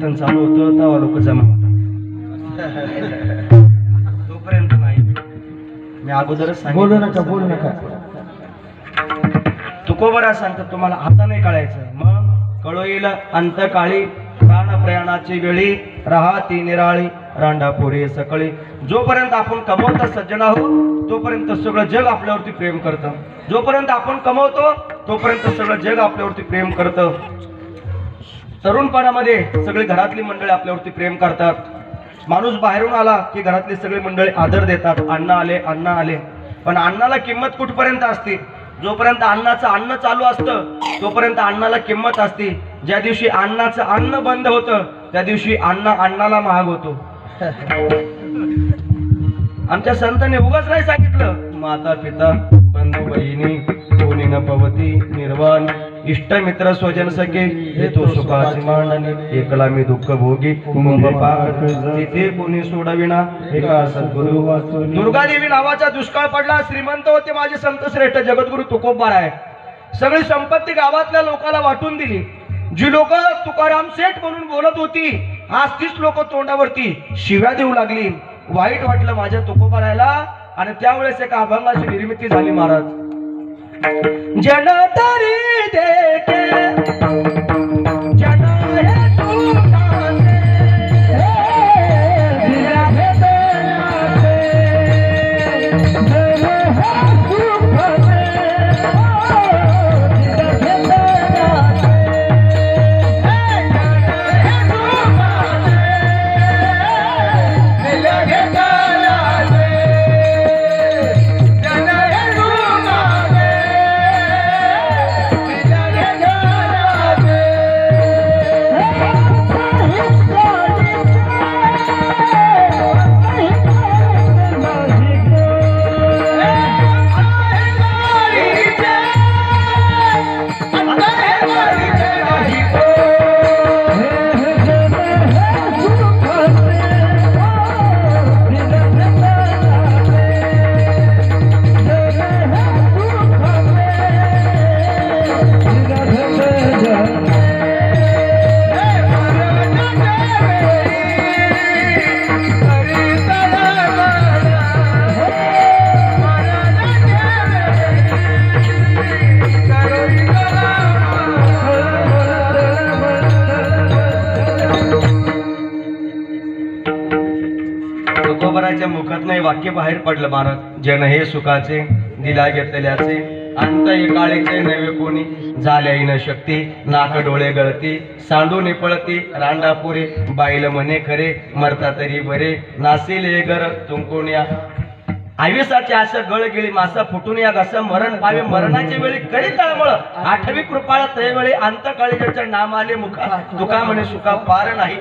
कीर्तन चालू होतं तेव्हा लोक जमा होतात तोपर्यंत नाही. मी अगोदरच बोलू नका बोलू नका. तुकोबरा सांगतात तुम्हाला आता नाही कळायचं, मग कळू येईल अंतकाळी प्राण प्रयाणाची वेळी राहती निराळी रांडापुरी सकळी. जोपर्यंत आपण कमवता सज्जन आहोत तोपर्यंत सगळं जग आपल्यावरती प्रेम करतं. जोपर्यंत आपण कमवतो तोपर्यंत सगळं जग आपल्यावरती प्रेम करतं. तरुणपणामध्ये सगळी घरातली मंडळी आपल्यावरती प्रेम करतात. माणूस बाहेरून आला की घरातली सगळी मंडळी आदर देतात, अण्णा आले अण्णा आले. पण अण्णाला किंमत कुठपर्यंत असते? जोपर्यंत अन्नाचं अन्न चालू असतं तोपर्यंत अण्णाला किंमत असते. ज्या दिवशी अन्नाचं अन्न बंद होतं त्या दिवशी अण्णाला महाग होतो. आमच्या संतांनी उगाच नाही सांगितलं माता पिता बंधू बहिणी कोणी न पवती निर्वाण इष्ट मित्र स्वजन सखे हे तो सुखाची मांडणी एकला मी दुःख भोगी कुंभ पाक तिथे कोणी सोडविना एका सद्गुरु वाचून. दुर्गादेवी नावाचा दुष्काळ पडला. श्रीमंत होते माझे संत श्रेष्ठ जगद्गुरु तुकोबार आहे. सगळी संपत्ती गावातल्या लोकांना वाटून दिली. जी लोक तुकाराम सेठ म्हणून बोलत होती आज तीच लोक तोंडावरती शिव्या देऊ लागली. वाईट वाटलं माझ्या तुकोबारायला आणि त्यावेळेस एका अभंगाची निर्मिती झाली. महाराज जन तरी देखे जन हे सुखाचे, दिला हे दयाचे, जन हे सुखाचे, दिला हे दयाचे, जन हे सुखाचे, दिला हे दयाचे, जन हे सुखाचे. तुकोबाराच्या मुखात नाही वाक्य बाहेर पडलं. महाराज जन हे सुखाचे दिला घेतल्याचे अंत एकाळीचे नवे कोणी झाल्या न शक्ती नाक डोळे गळती सांडून पळती रांडापुरे बाईल म्हणे खरे मरता तरी बरे नासिले गर तुंकुण्या आयुष्याची आशा गळ गेली मासा फुटून या घसा मरण पावे मरणाच्या वेळी करी तळमळ आठवी कृपाळ त्यावेळी अंत काळीच्या नाम आले मुखा तुका म्हणे सुखा पार नाही.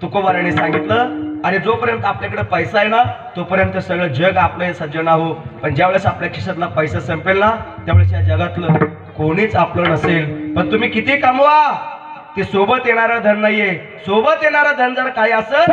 तुकोबाराने सांगितलं आणि जोपर्यंत आपल्याकडे पैसा आहे ना तोपर्यंत सगळं जग आपलं सज्जन आहो. पण ज्यावेळेस आपल्या खिशातला पैसा संपेल ना त्यावेळेस या जगातलं कोणीच आपलं नसेल. पण तुम्ही किती कमवा ते सोबत येणारं धन नाहीये. सोबत येणारं धन जर काय असेल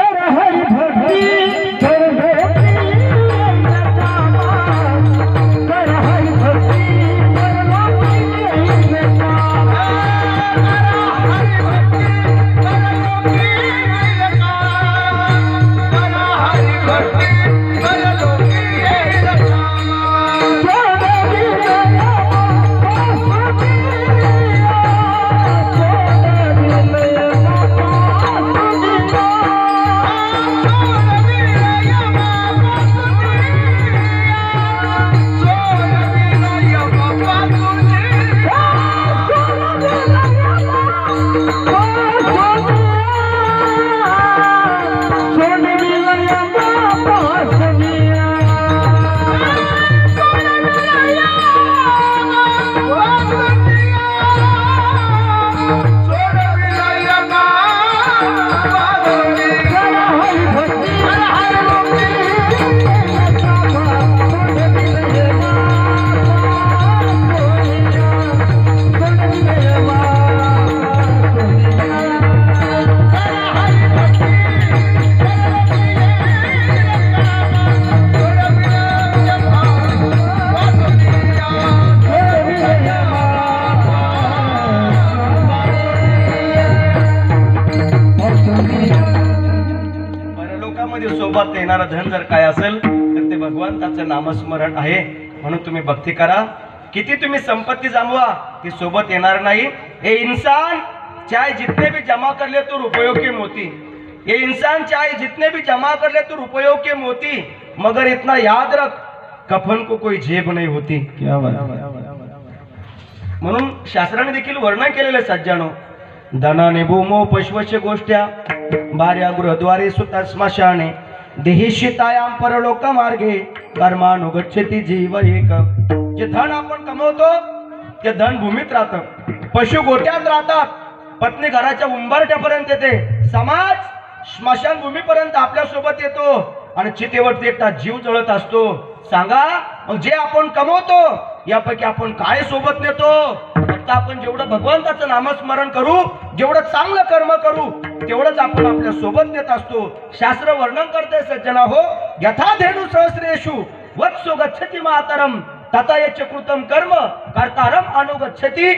येणारं धन जर काय असेल तर ते भगवंताचं नामस्मरण आहे. म्हणून तुम्ही भक्ती करा. किती तुम्ही संपत्ती जमवा ती सोबत येणार नाही. ये इंसान चाहे जितने भी जमा कर ले तो रुपयों के मोती, ये इंसान चाहे जितने भी जमा कर ले तो रुपयों के मोती, मगर इतना याद रख कफन को कोई जेब नहीं होती. क्या म्हणून शास्त्राने देखील वर्णन केलेले सज्जानो. धनाने भूमो पशवस्य गोष्ट्या भार्या गृहद्वारे सुता स्मशाने देहिशितायाम परलोक मार्गे कर्मानुगच्छति जीव एक. जे धन आपण कमवतो ते धन भूमीत राहतं, पशु गोट्यात राहतात, पत्नी घराच्या उंबरठ्यापर्यंत येते, समाज स्मशान भूमीपर्यंत आपल्या सोबत येतो आणि चितेवरती एकटा जीव जळत असतो. सांगा मग जे आपण कमवतो यापैकी आपण काय सोबत नेतो? फक्त आपण जेवढं भगवंताचं नामस्मरण करू, जेवढं चांगलं कर्म करू तेवढंच आपण आपल्या सोबत नेत असतो. शास्त्र वर्णन करते सज्जना हो, यथा धेनु सहस्रेषु वत्सो गच्छति मातरम तथा यच्च कृतम कर्म कर्तारम अनुगच्छति.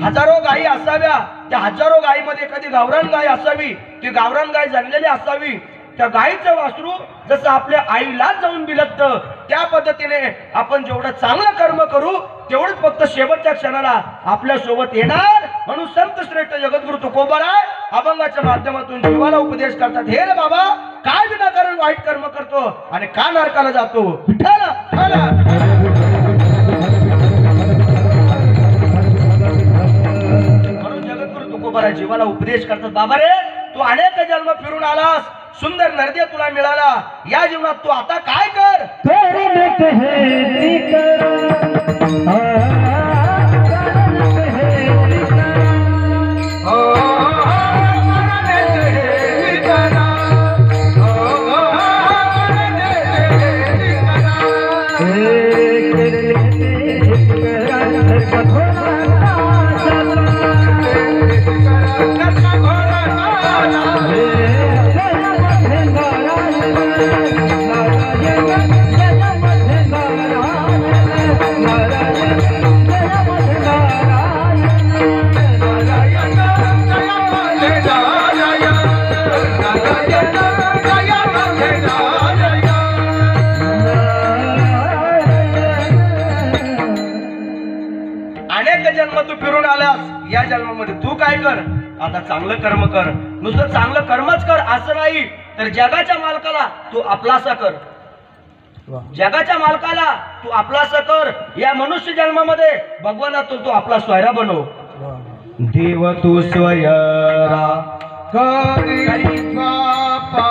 हजारो गायी असाव्या, त्या हजारो गायीमध्ये एखादी गावरान गाय असावी, ती गावरान गाय जणलेली असावी. त्या गायीचं वासरू जसं आपल्या आईला जाऊन बिलगतं त्या पद्धतीने आपण जेवढं चांगलं कर्म करू तेवढंच फक्त शेवटच्या क्षणाला आपल्या सोबत येणार. म्हणून संत श्रेष्ठ जगद्गुरु तुकोबाराय अभंगाच्या माध्यमातून जीवाला उपदेश करतात. हे रे बाबा, काय विनाकारण वाईट कर्म करतो आणि का नरकाला जातो? विठ्ठल म्हणून जगद्गुरु तुकोबाराय जीवाला उपदेश करतात. बाबा रे, तू अनेक जन्म फिरून आलास, सुंदर नरदे तुला मिळाला, या जीवनात तू आता काय कर? अनेक जन्म तू फिरून आलास, या जन्मामध्ये तू काय कर? आता चांगलं कर्म कर. नुसतं चांगलं कर्मच कर असं नाही, तर जगाच्या मालकाला तू आपलासा कर. जगाच्या मालकाला तू आपलासा कर. या मनुष्य जन्मामध्ये भगवानातून तू आपला स्वयरा बनव. देव तू स्वयरा करी बापा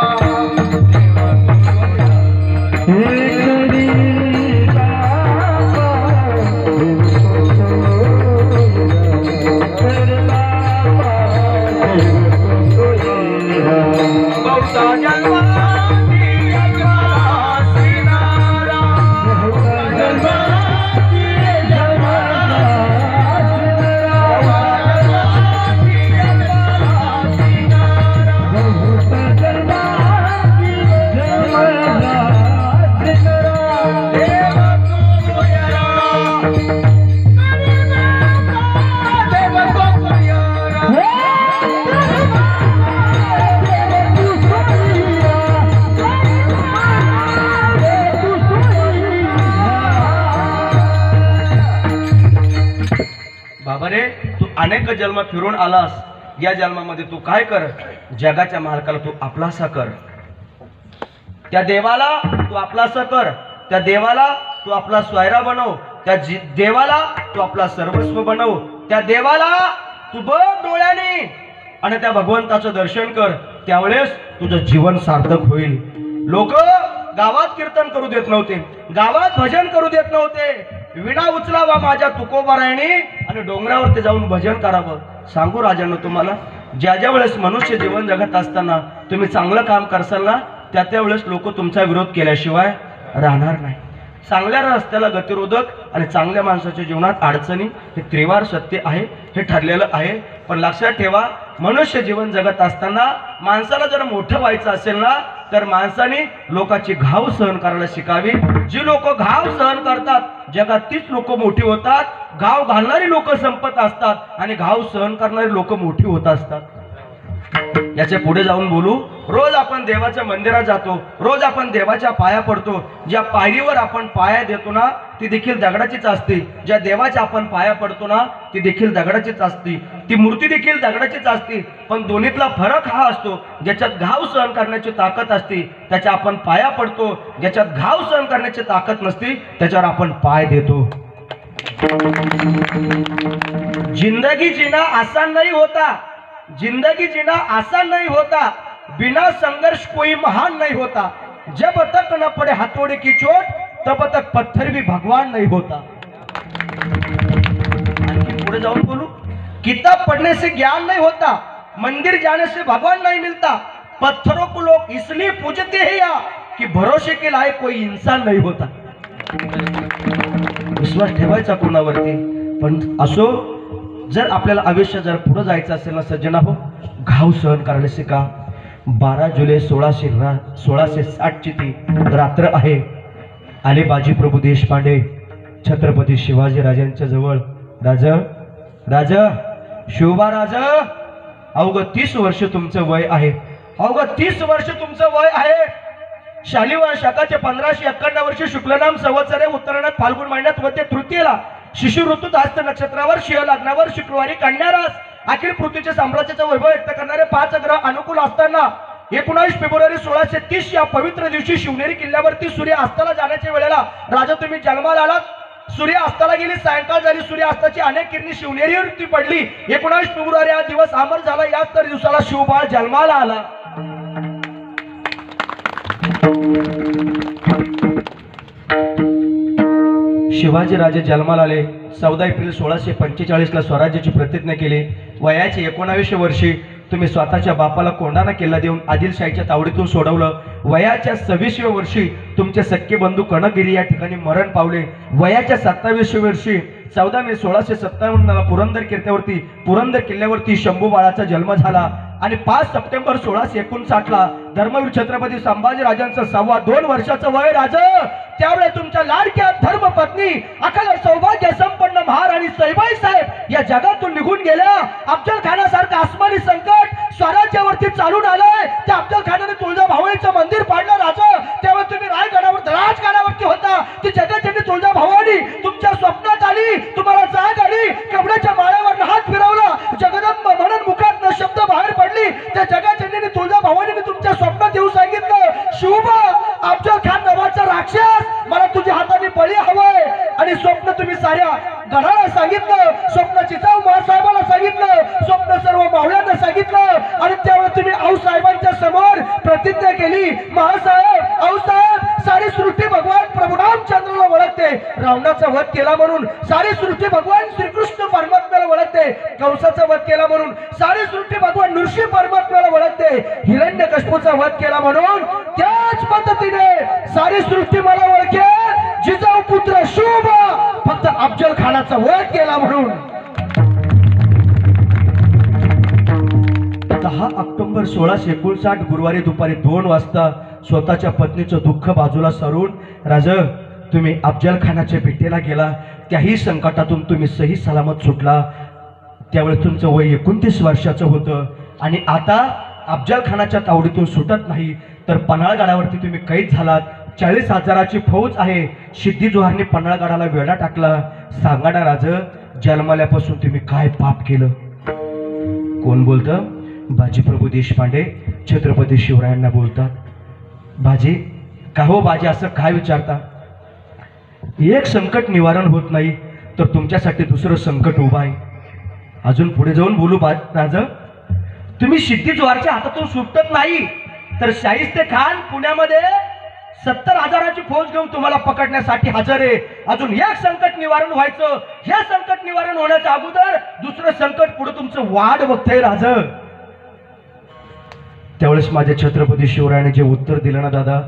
बाबा रे, तू अनेक जन्म फिरून आलास, या जन्मामध्ये तू काय कर? जगाच्या मालकाला तू आपलासा कर. त्या देवाला तू आपलासा कर. त्या देवाला तू आपला स्वयरा बनव. त्या देवाला तू आपला सर्वस्व बनव. त्या देवाला तू बघ डोळ्याने आणि त्या भगवंताचं दर्शन कर. त्यावेळेस तुझं जीवन सार्थक होईल. लोक गावात कीर्तन करू देत नव्हते, गावात भजन करू देत नव्हते. विडा उचलावा माझ्या तुकोबारायने आणि डोंगरावरती जाऊन भजन करावं. सांगू राजांनो तुम्हाला, ज्या ज्या वेळेस मनुष्य जीवन जगत असताना तुम्ही चांगलं काम करसाल ना, त्या त्यावेळेस लोक तुमचा विरोध केल्याशिवाय राहणार नाही. चांगल्या रस्त्याला गतिरोधक आणि चांगल्या माणसाच्या जीवनात अडचणी हे त्रिवार सत्य आहे, हे ठरलेलं आहे. पण लक्षात ठेवा, मनुष्य जीवन जगत असताना माणसाला जर मोठं व्हायचं असेल ना, तर माणसाने लोकांची घाव सहन करायला शिकावी. जी लोक घाव सहन करतात जगात तीच लोक मोठी होतात. घाव घालणारी लोक संपत असतात आणि घाव सहन करणारी लोक मोठी होत असतात. याच्या पुढे जाऊन बोलू. रोज आपण देवाच्या मंदिरात जातो, रोज आपण देवाच्या पाया पडतो. ज्या पायरीवर आपण पाया देतो ना ती देखील दगडाचीच असते. ज्या देवाच्या आपण पाया पडतो ना ती देखील दगडाचीच असते. ती मूर्ती देखील दगडाचीच असते. पण दोन्हीतला फरक हा असतो, ज्याच्यात घाव सहन करण्याची ताकद असते त्याच्या आपण पाया पडतो, ज्याच्यात घाव सहन करण्याची ताकद नसते त्याच्यावर आपण पाय देतो. जिंदगी जीना आसान नहीं होता, जिंदगी जीना आसान नहीं होता, बिना संघर्ष कोई महान नहीं होता, जब तक न पड़े हथौड़े की चोट तब तक पत्थर भी भगवान नहीं होता. आणखी पुढे जाऊन बोलू. किताब पढ़ने से ज्ञान नहीं होता, मंदिर जाने से भगवान नहीं मिलता, पत्थरों को लोग इसलिए पूजते हैं या कि भरोसे के लायक कोई इंसान नहीं होता. विश्वास ठेवायचा कोणावरती. पण असो, जर आपल्याला आयुष्य जर पुढे जायचं असेल ना सज्जना हो, घाव सहन करायला शिका. 12 जुलै 1660 ची ती रात्र आहे. आले बाजी प्रभू देशपांडे छत्रपती शिवाजी राजांच्या जवळ. राजा शिवबा राजा, अवघ 30 वर्ष तुमचं वय आहे, अवघ 30 वर्ष तुमचं वय आहे. शालिवाहन शकाचे 1551 वर्ष शुक्लनाम संवत्सरे उत्तरायणात फाल्गुन महिन्यात मध्ये तृतीयेला शिशु ऋतूत हस्त नक्षत्रावर शिव लग्नावर शुक्रवारी कन्या रास अखिल पृथ्वीचे साम्राज्याचा वैभव व्यक्त करणारे 5 ग्रह अनुकूल असताना 19 फेब्रुवारी 1630 या पवित्र दिवशी शिवनेरी किल्ल्यावरती सूर्य अस्ताला जाण्याच्या वेळेला राजा तुम्ही जन्माला आलात. सूर्य अस्ताला गेली, सायंकाळ झाली, सूर्य अस्ताची अनेक किरणी शिवनेरीवरती पडली. 19 फेब्रुवारी हा दिवस अमर झाला. याच तर दिवसाला शिवबाळ जन्माला आला. शिवाजी राजे जन्माला आले. 14 एप्रिल 1645 ला स्वराज्याची प्रतिज्ञा केली. वयाची 19व्या वर्षी तुम्ही स्वतःच्या बापाला कोंढाणा किल्ला देऊन आदिलशाहीच्या तावडीतून सोडवलं. वयाच्या 26व्या वर्षी तुमचे सख्खे बंधू कनकगिरी या ठिकाणी मरण पावले. वयाच्या 27व्या वर्षी 14 मे 1657 ला पुरंदर किल्ल्यावरती शंभू बाळाचा जन्म झाला. आणि 5 सप्टेंबर 1659 ला धर्मवीर छत्रपती संभाजी राजांचं 2.25 वर्षाचं वय राजा. त्यावेळी तुमच्या लाडक्या धर्मपत्नी अखंड सौभाग्य संपन्न महाराणी सईबाई साहेब या जगातून निघून गेल्या. अफजल खानासारखं आसमानी संकट स्वराज्यावरती चालून आलंय. त्या अफजल खानाने तुळजाभवानीचं मंदिर पाडलं राजा. त्यावेळी तुम्ही राजगडावरती होता. ती जगज्जननी तुळजाभवानी तुमच्या स्वप्नात आली, तुम्हाला जाग आली, कपड्याच्या माळ्यावर हात फिरवला, जगदंब म्हणून मुखात न शब्द बाहेर पडली. त्या जगज्जननी तुळजाभवानीने तुमच्या स्वप्नात येऊन सांगितलं, शिवबा अफजल खान नावाचा राक्षस, मला तुझ्या हाताने बळी हवंय. आणि स्वप्न तुम्ही साऱ्या गडाला सांगितलं, स्वप्न जिजाऊ महासाहेबाला सांगितलं, स्वप्न सर्व मावळ्यांना सांगितलं. आणि त्यावेळी तुम्ही आऊसाहेबांच्या समोर प्रतिज्ञा केली, महासाहेब आऊसाहेब सारी सृष्टी भगवान प्रभू रामचंद्राला ओळखते, रावणाचा वध केला म्हणून सारी सृष्टी भगवान श्रीकृष्ण परमात्म्याला ओळखते, कंसाचा वध केला म्हणून सारी सृष्टी भगवान नृसिंह परमात्म्याला ओळखते, हिरण्यकश्यपूचा वध केला म्हणून त्याच पद्धतीने सारी सृष्टी मला ओळखेल. जिजाऊ पुत्र शिवबा फक्त अफजल खानाचा वध केला म्हणून. 10 ऑक्टोबर 1659 गुरुवारी दुपारी 2 वाजता स्वतःच्या पत्नीचं दुःख बाजूला सारून राजा तुम्ही अफजल खानाच्या भेटीला गेला. त्याही संकटातून तुम्ही सही सलामत सुटला. त्यावेळी तुमचं वय 29 वर्षाचं होतं. आणि आता अफजल खानाच्या तावडीतून सुटत नाही तर पन्हाळगडावरती तुम्ही कैद झालात. 40,000ची फौज आहे. सिद्धी जोहरने पन्हाळगडाला वेढा टाकला. सांगा ना राजा, जन्मल्यापासून तुम्ही काय पाप केलं? कोण बोलतं? बाजी प्रभू देशपांडे छत्रपती शिवरायांना बोलतात. बाजी का हो बाजी, असं काय विचारता? एक संकट निवारण होत नाही तर तुमच्यासाठी दुसरं संकट उभं आहे. अजून पुढे जाऊन बोलू राजा. तुम्ही सिद्धी जोहरच्या हातातून सुटत नाही तर शाहिस्ते खान पुण्यामध्ये 70,000ची फौज घेऊन तुम्हाला पकडण्यासाठी हजर आहे. अजून एक संकट निवारण व्हायचं. हे संकट निवारण होण्याच्या अगोदर दुसरं संकट पुढे तुमचं वाढ बघतंय राजा. त्यावेळेस माझ्या छत्रपती शिवरायाने जे उत्तर दिलं ना दादा,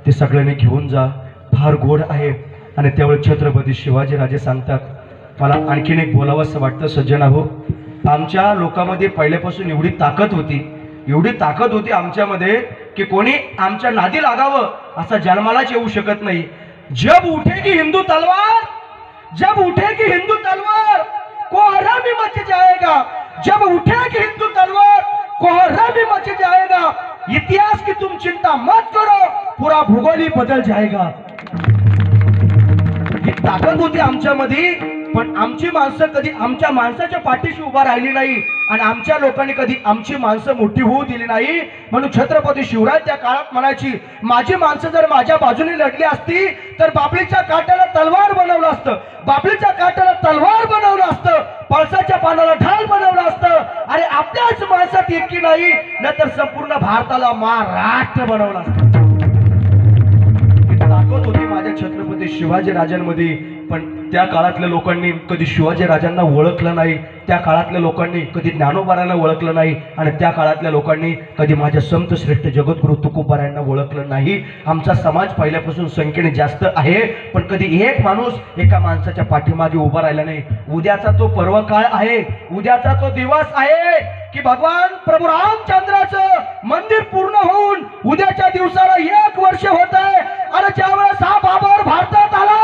ते सगळ्यांनी घेऊन जा, फार गोड आहे. आणि त्यावेळेस छत्रपती शिवाजी राजे सांगतात, मला आणखीन एक बोलावंसं वाटतं सज्जना हो. आमच्या लोकांमध्ये पहिल्यापासून एवढी ताकद होती आमच्यामध्ये की कोणी आमच्या नादी लागावं असा जन्मालाच येऊ शकत नाही. जब उठेगी हिंदू तलवार, जब उठेगी हिंदू तलवार को हरामी मच जाएगा. जब उठेगी हिंदू तलवार कोहरा भी मच जाएगा, इतिहास की तुम चिंता मत करो, पूरा भूगोल ही बदल जाएगा. ही ताकद होती आमच्यामध्ये, पण आमची माणसं कधी आमच्या माणसाच्या पाठीशी उभा राहिली नाही आणि आमच्या लोकांनी कधी आमची माणसं मोठी होऊ दिली नाही. म्हणून छत्रपती शिवराय त्या काळात म्हणायची, माझी माणसं जर माझ्या बाजूने लढली असती तर बाबळीच्या काट्याला तलवार बनवलं असतं, बाबळीच्या काट्याला तलवार बनवलं असतं, पळसाच्या पानाला ढाल बनवलं असतं. अरे आपल्याच माणसात एकी नाही न तर संपूर्ण भारताला महाराष्ट्र बनवलं असतं. ताकद होती माझ्या छत्रपती शिवाजी राजांमध्ये. पण त्या काळातल्या लोकांनी कधी शिवाजी राजांना ओळखलं नाही, त्या काळातल्या लोकांनी कधी ज्ञानोबारांना ओळखलं नाही आणि त्या काळातल्या लोकांनी कधी माझ्या संत श्रेष्ठ जगद्गुरु तुकोबारायांना ओळखलं नाही. आमचा समाज पहिल्यापासून संख्येने जास्त आहे, पण कधी एक माणूस एका माणसाच्या पाठीमागे उभा राहिला नाही. उद्याचा तो पर्व काळ आहे, उद्याचा तो दिवस आहे की भगवान प्रभू रामचंद्राचं मंदिर पूर्ण होऊन उद्याच्या दिवसाला 1 वर्ष होत आहे. अरे ज्यावेळेस हा बाबर भारतात आला,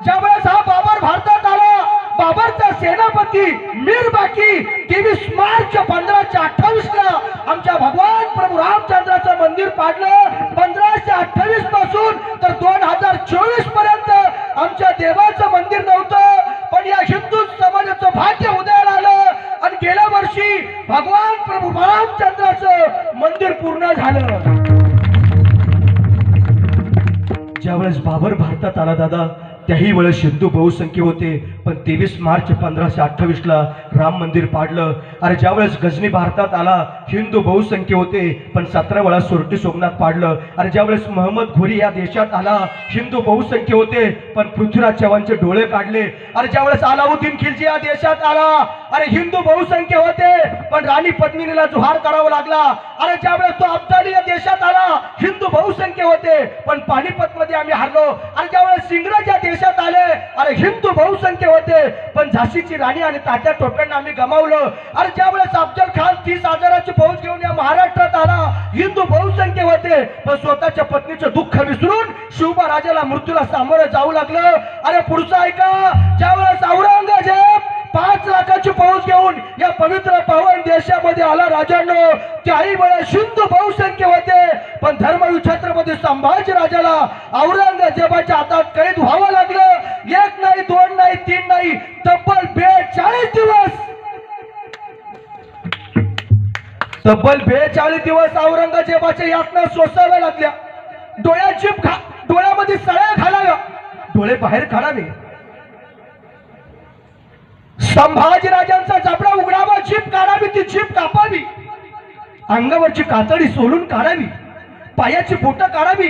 ज्यावेळेस हा बाबर भारतात आला, बाबरचा सेनापती मीर बाकी 23 मार्च 1528 ला आमच्या भगवान प्रभू रामचंद्राचं मंदिर पाडलं. 1528 पासून तर 2024 पर्यंत आमच्या देवाचं मंदिर नव्हतं, पण या हिंदू समाजाचं भाग्य उदयाला आलं आणि गेल्या वर्षी भगवान प्रभू रामचंद्राचं मंदिर पूर्ण झालं. ज्यावेळेस बाबर भारतात आला दादा, त्याही वेळेस हिंदू बहुसंख्य होते, पण 23 मार्च 1528 ला राम मंदिर पाडलं. अरे ज्यावेळेस गजनी भारतात आला, हिंदू बहुसंख्य होते, पण 17 वेळा सोरटी सोमनाथ पाडलं. अरे ज्यावेळेस महम्मद घोरी या देशात आला, हिंदू बहुसंख्य होते, पण पृथ्वीराज चव्हाणचे डोळे काढले. अरे ज्यावेळेस अलाउद्दीन खिलजी या देशात आला, अरे हिंदू बहुसंख्य होते, पण राणी पद्मिनीला जुहार करावा लागला. अरे ज्यावेळेस तो अब्दाली या देशात आला, हिंदू बहुसंख्य होते, पण पानिपत मध्ये आम्ही हारलो. आणि ज्यावेळेस इंग्रज या देशात आले, अरे हिंदू बहुसंख्य होते, पण झाशीची राणी आणि तात्या टोप्यांना आम्ही गमावलं. अरे ज्यावेळेस अफजल खान 30,000ची फौज घेऊन या महाराष्ट्रात आला, हिंदू बहुसंख्य होते, पण स्वतःच्या पत्नीचं दुःख विसरून शिवबा राजाला मृत्यूला सामोरं जाऊ लागलं. अरे पुढचं ऐका, ज्यावेळेस औरंगजेब 5 लाखाची फौज घेऊन या पवित्र पावन देशामध्ये आला राजांनो, त्याही वेळेस हिंदू बहुसंख्य होते, पण धर्मवीर छत्रपती संभाजी राजाला औरंगजेबाच्या हातात कैद व्हावं लागलं. 1 नाही 2 नाही 3 नाही, तब्बल 42 दिवस, तब्बल 42 दिवस औरंगजेबाच्या यातना सोसाव्या लागल्या. डोळ्यामध्ये सळ्या घालाव्या, डोळे बाहेर काढावे. संभाजी राजांचा जबडा उघडावा, जीभ काढावी, ती जीभ कापावी, अंगावरची कातडी सोलून काढावी, पायाची बोटं काढावी,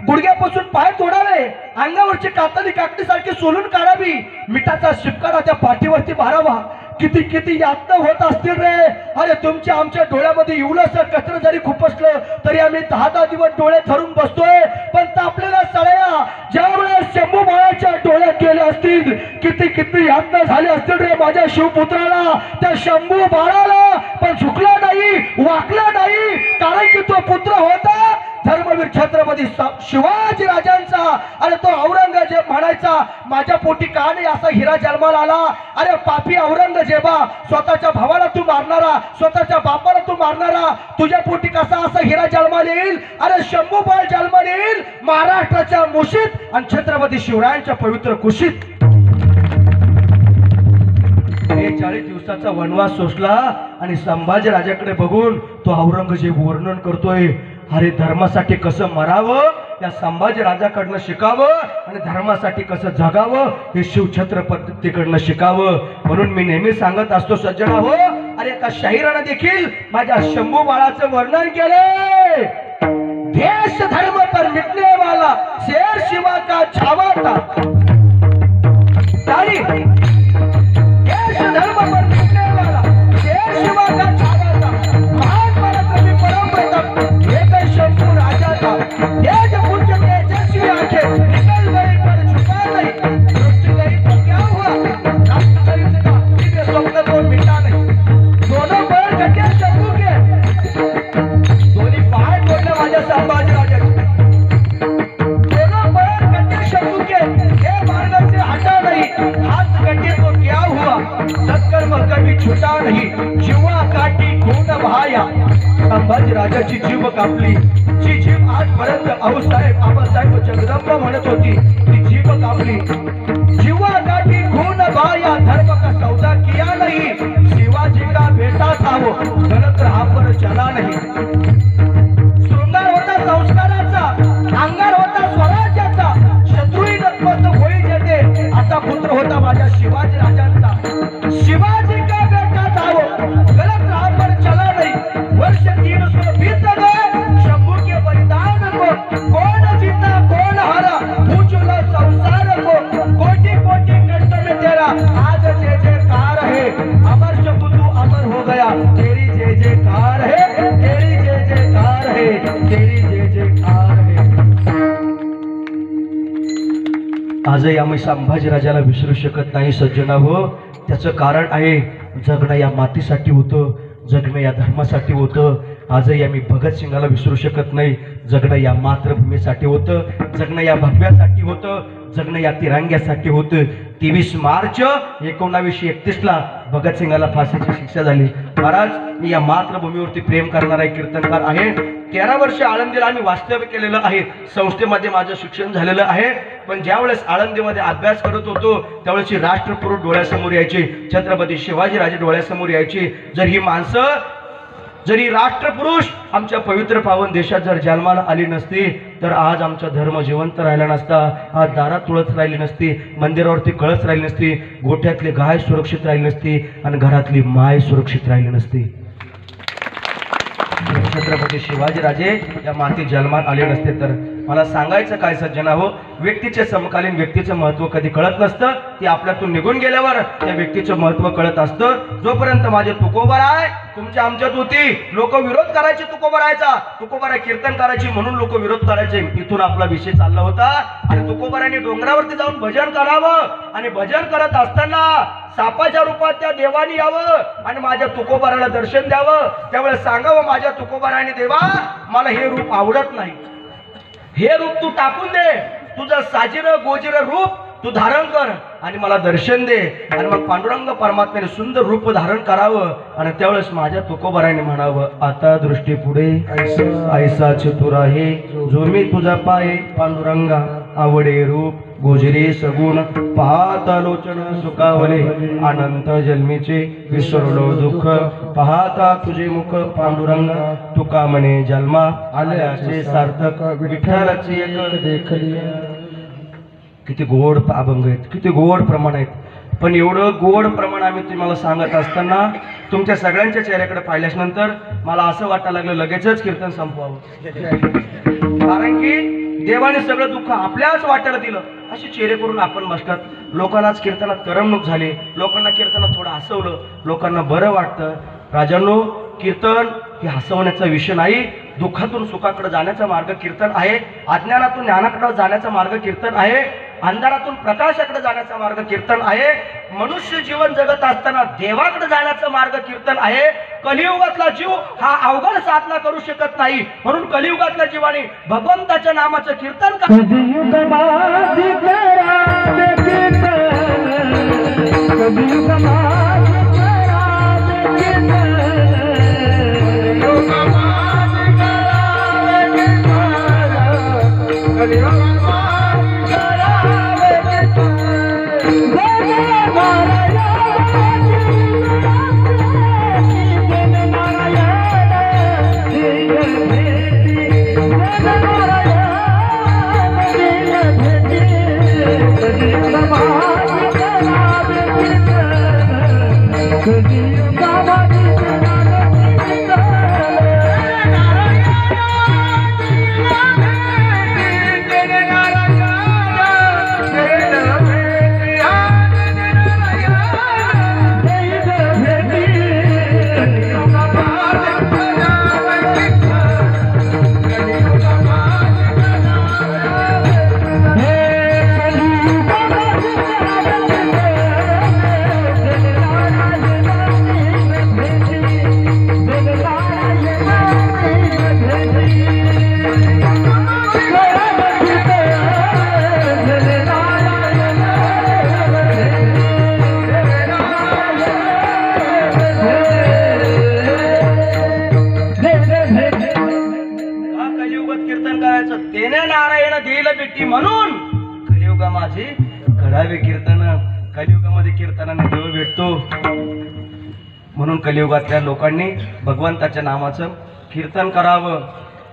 गुडघ्यापासून पाय तोडावे, अंगावरची कातडी काकडीसारखी सोलून काढावी, मिठाचा शिपकारा त्या पाठीवरती मारावा. किती किती यातना होत असतील रे. अरे तुमच्या आमच्या डोळ्यामध्ये एवढंसं कचरा जरी खुपसलं तरी आम्ही 10 दिवस डोळे धरून बसतोय, पण तापलेल्या सळया ज्यावेळेस शंभू बाळाच्या डोळ्यात गेले असतील, किती किती यातना झाले असतील रे माझ्या शिवपुत्राला, त्या शंभू बाळाला. पण झुकला नाही, वाकला नाही, कारण की तो पुत्र होता धर्मवीर छत्रपती शिवाजी राजांचा. अरे तो औरंगजेब म्हणायचा, माझ्या पोटी का नाही असा हिरा जन्माला आला. अरे पापी औरंगजेबा, स्वतःच्या भावाला तू मारणारा, स्वतःच्या बापाला तू मारणारा, तुझ्या पोटी कसा असा हिरा जन्माला येईल. अरे शंभूबाळ जन्माला येईल महाराष्ट्राच्या मुशीत आणि छत्रपती शिवरायांच्या पवित्र कुशीत. 40 दिवसाचा वनवास सोसला आणि संभाजी राजाकडे बघून तो औरंगजेब वर्णन करतोय, अरे धर्मासाठी कसं मरावं या संभाजी राजाकडनं शिकावं आणि धर्मासाठी कसं जगावं हे शिवछत्रपतीकडनं शिकावं. म्हणून मी नेहमी सांगत असतो सज्जना हो, अरे एका शाहिरानं देखील माझ्या शंभू बाळाचं वर्णन केले. देश धर्म पर मिटने वाला शेर शिवा का छावा था, देश धर्म पर मिटने वाला शेर शिवा का छावा था, महान पराक्रमी परम प्रताप एक शंभू राजा था. तेज पुंज तेजस्वी आंखें निकल गई पर छुपा नहीं, रुक गई तो क्या हुआ, राष्ट्र गई का दिव्य स्वप्न को मिटा नहीं. दोनों पैर कटे शंभू के, दोन्ही पाय तोडले माझ्या संभाजी राजाचे. दोनों पैर कटे शंभू के, हे मार्ग से हटा नहीं, हाथ कटे तो क्या हुआ, सत्कर्म कभी छूटा नहीं. जीवा काटी खून बहाया राजाची जीभ कापली, जी जीभ आजपर्यंत आऊसाहेब आबासाहेब जगदंबा म्हणत होती, ती जीभ कापली. जीवा गाठी खून बाया धर्म का सौदा किया नहीं, शिवाजी का बेटा था वो गलत राह पर चला नहीं. शृंगार होता संस्काराचा, अंगार होता स्वराज्याचा, शत्रुही नतमस्तक होई जेथे असा पुत्र होता माझ्या शिवाजी राजांचा. शिवाजी का बेटा था वो गलत राह पर चला नहीं. वर्ष 300 बीत गए, शंभू के बलिदान को, कौन जीता कौन हारा, पूछो संसार को. कोटि कोटि कष्ट में तेरा आज जय जयकार है, अमर शंभू तू अमर हो गया, तेरी जय जयकार है, तेरी जय जयकार है, तेरी जय जयकार है. आजही आम्ही संभाजीराजाला विसरू शकत नाही सज्जना हो. त्याचं कारण आहे, जगणं या मातीसाठी होतं, जगणं या धर्मासाठी होतं. आजही आम्ही भगतसिंगाला विसरू शकत नाही. जगणं या मातृभूमीसाठी होतं, जगणं या भगव्यासाठी होतं, जगणं या तिरंग्यासाठी होतं. 23 मार्च 1931ला भगतसिंगाला फाशीची शिक्षा झाली. महाराज, मी या मातृभूमीवरती प्रेम करणारा एक कीर्तनकार आहे. 13 वर्ष आळंदीला आम्ही वास्तव्य केलेलं आहे. संस्थेमध्ये माझं शिक्षण झालेलं आहे. पण ज्यावेळेस आळंदीमध्ये अभ्यास करत होतो त्यावेळेस राष्ट्रपुरुष डोळ्यासमोर यायचे, छत्रपती शिवाजीराजे डोळ्यासमोर यायचे. जर ही माणसं, जरी राष्ट्रपुरुष आमच्या पवित्र पावन देशात जर जन्माला आली नसती तर आज आमचा धर्म जिवंत राहिला नसता, आज दारात तुळस राहिली नसती, मंदिरावरती कळस राहिली नसती, गोठ्यातली गाय सुरक्षित राहिली नसती आणि घरातली माय सुरक्षित राहिली नसती. छत्रपती शिवाजीराजे या माती जन्मात आले नसते तर. मला सांगायचं काय सज्जना हो, व्यक्तीचे समकालीन व्यक्तीचं महत्व कधी कळत नसतं, ती आपल्यातून निघून गेल्यावर त्या व्यक्तीचं महत्व कळत असतं. जोपर्यंत माझे तुकोबर आहे, तुमच्या आमच्यात होती, लोक विरोध करायचे तुकोबरायचा, तुकोबरा कीर्तन करायची म्हणून लोक विरोध करायचे. इथून आपला विषय चालला होता आणि तुकोबराने डोंगरावरती जाऊन भजन करावं आणि भजन करत असताना सापाच्या रूपात त्या देवानी यावं आणि माझ्या तुकोबराला दर्शन द्यावं. त्यावेळेस सांगावं, माझ्या तुकोबराने देवा, मला हे रूप आवडत नाही, हे रूप तू टाकून दे, तुझं साजिरं गोजिरं रूप तू धारण कर आणि मला दर्शन दे. आणि मग पांडुरंग परमात्म्याने सुंदर रूप धारण करावं आणि त्यावेळेस माझ्या तुकोबराने म्हणावं, आता दृष्टी पुढे ऐसा चतुर आहे जो मी तुझा पाये, पांडुरंगा आवडे रूप गोजरी सगुण, पाहता लोचन सुखावले, अनंत जन्मीचे विसरलो दुःख, पाहता तुझे मुख पांडुरंगा, तुका म्हणे जन्मा आल्याचे सार्थक, विठ्ठलाची एक देखली. किती गोड अभंग आहेत, किती गोड प्रमाण आहेत. पण एवढं गोड प्रमाण आम्ही तुम्हाला सांगत असताना तुमच्या सगळ्यांच्या चेहऱ्याकडे पाहिल्यानंतर मला असं वाटायला लागलं लगेचच कीर्तन संपवावं. कारण की देवाने सगळं दुःख आपल्याच वाट्याला दिलं. असे चेहरे करून आपण बसतात. लोकांनाच कीर्तनात करमणूक झाली, लोकांना कीर्तनात थोडं हसवलं, लोकांना बरं वाटतं. राजांनो, कीर्तन हे हसवण्याचा विषय नाही, दुःखातून सुखाकडे जाण्याचा मार्ग कीर्तन आहे, अज्ञानातून ज्ञानाकडे जाण्याचा मार्ग कीर्तन आहे, अंधारातून प्रकाशाकडे जाण्याचा मार्ग कीर्तन आहे, मनुष्य जीवन जगत असताना देवाकडे जाण्याचा मार्ग कीर्तन आहे. कलियुगातला जीव हा अवघड साधना करू शकत नाही, म्हणून कलियुगातल्या जीवाने भगवंताच्या नामाचं कीर्तन म्हणून कलियुगा माझी घडावे कीर्तन. कलियुगामध्ये कीर्तनाने देव भेटतो. म्हणून कलियुगातल्या लोकांनी भगवंताच्या नामाचं कीर्तन करावं.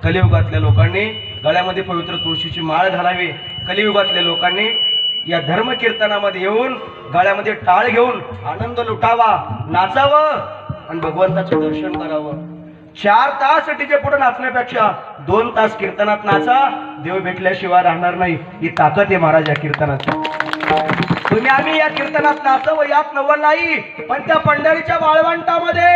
कलियुगातल्या लोकांनी गळ्यामध्ये पवित्र तुळशीची माळ घालावी. कलियुगातल्या लोकांनी या धर्म कीर्तनामध्ये येऊन गळ्यामध्ये टाळ घेऊन आनंद लुटावा, नाचावं आणि भगवंताचं दर्शन करावं. 4 तास डीजे पुढे नाचण्यापेक्षा 2 तास कीर्तनात नाचा. देव भेटल्याशिवाय राहणार नाही. ही ताकद आहे महाराज या कीर्तनाची. तुम्ही आम्ही या कीर्तनात नाचावं यात नवल नाही, पण त्या पंढरीच्या वाळवंटामध्ये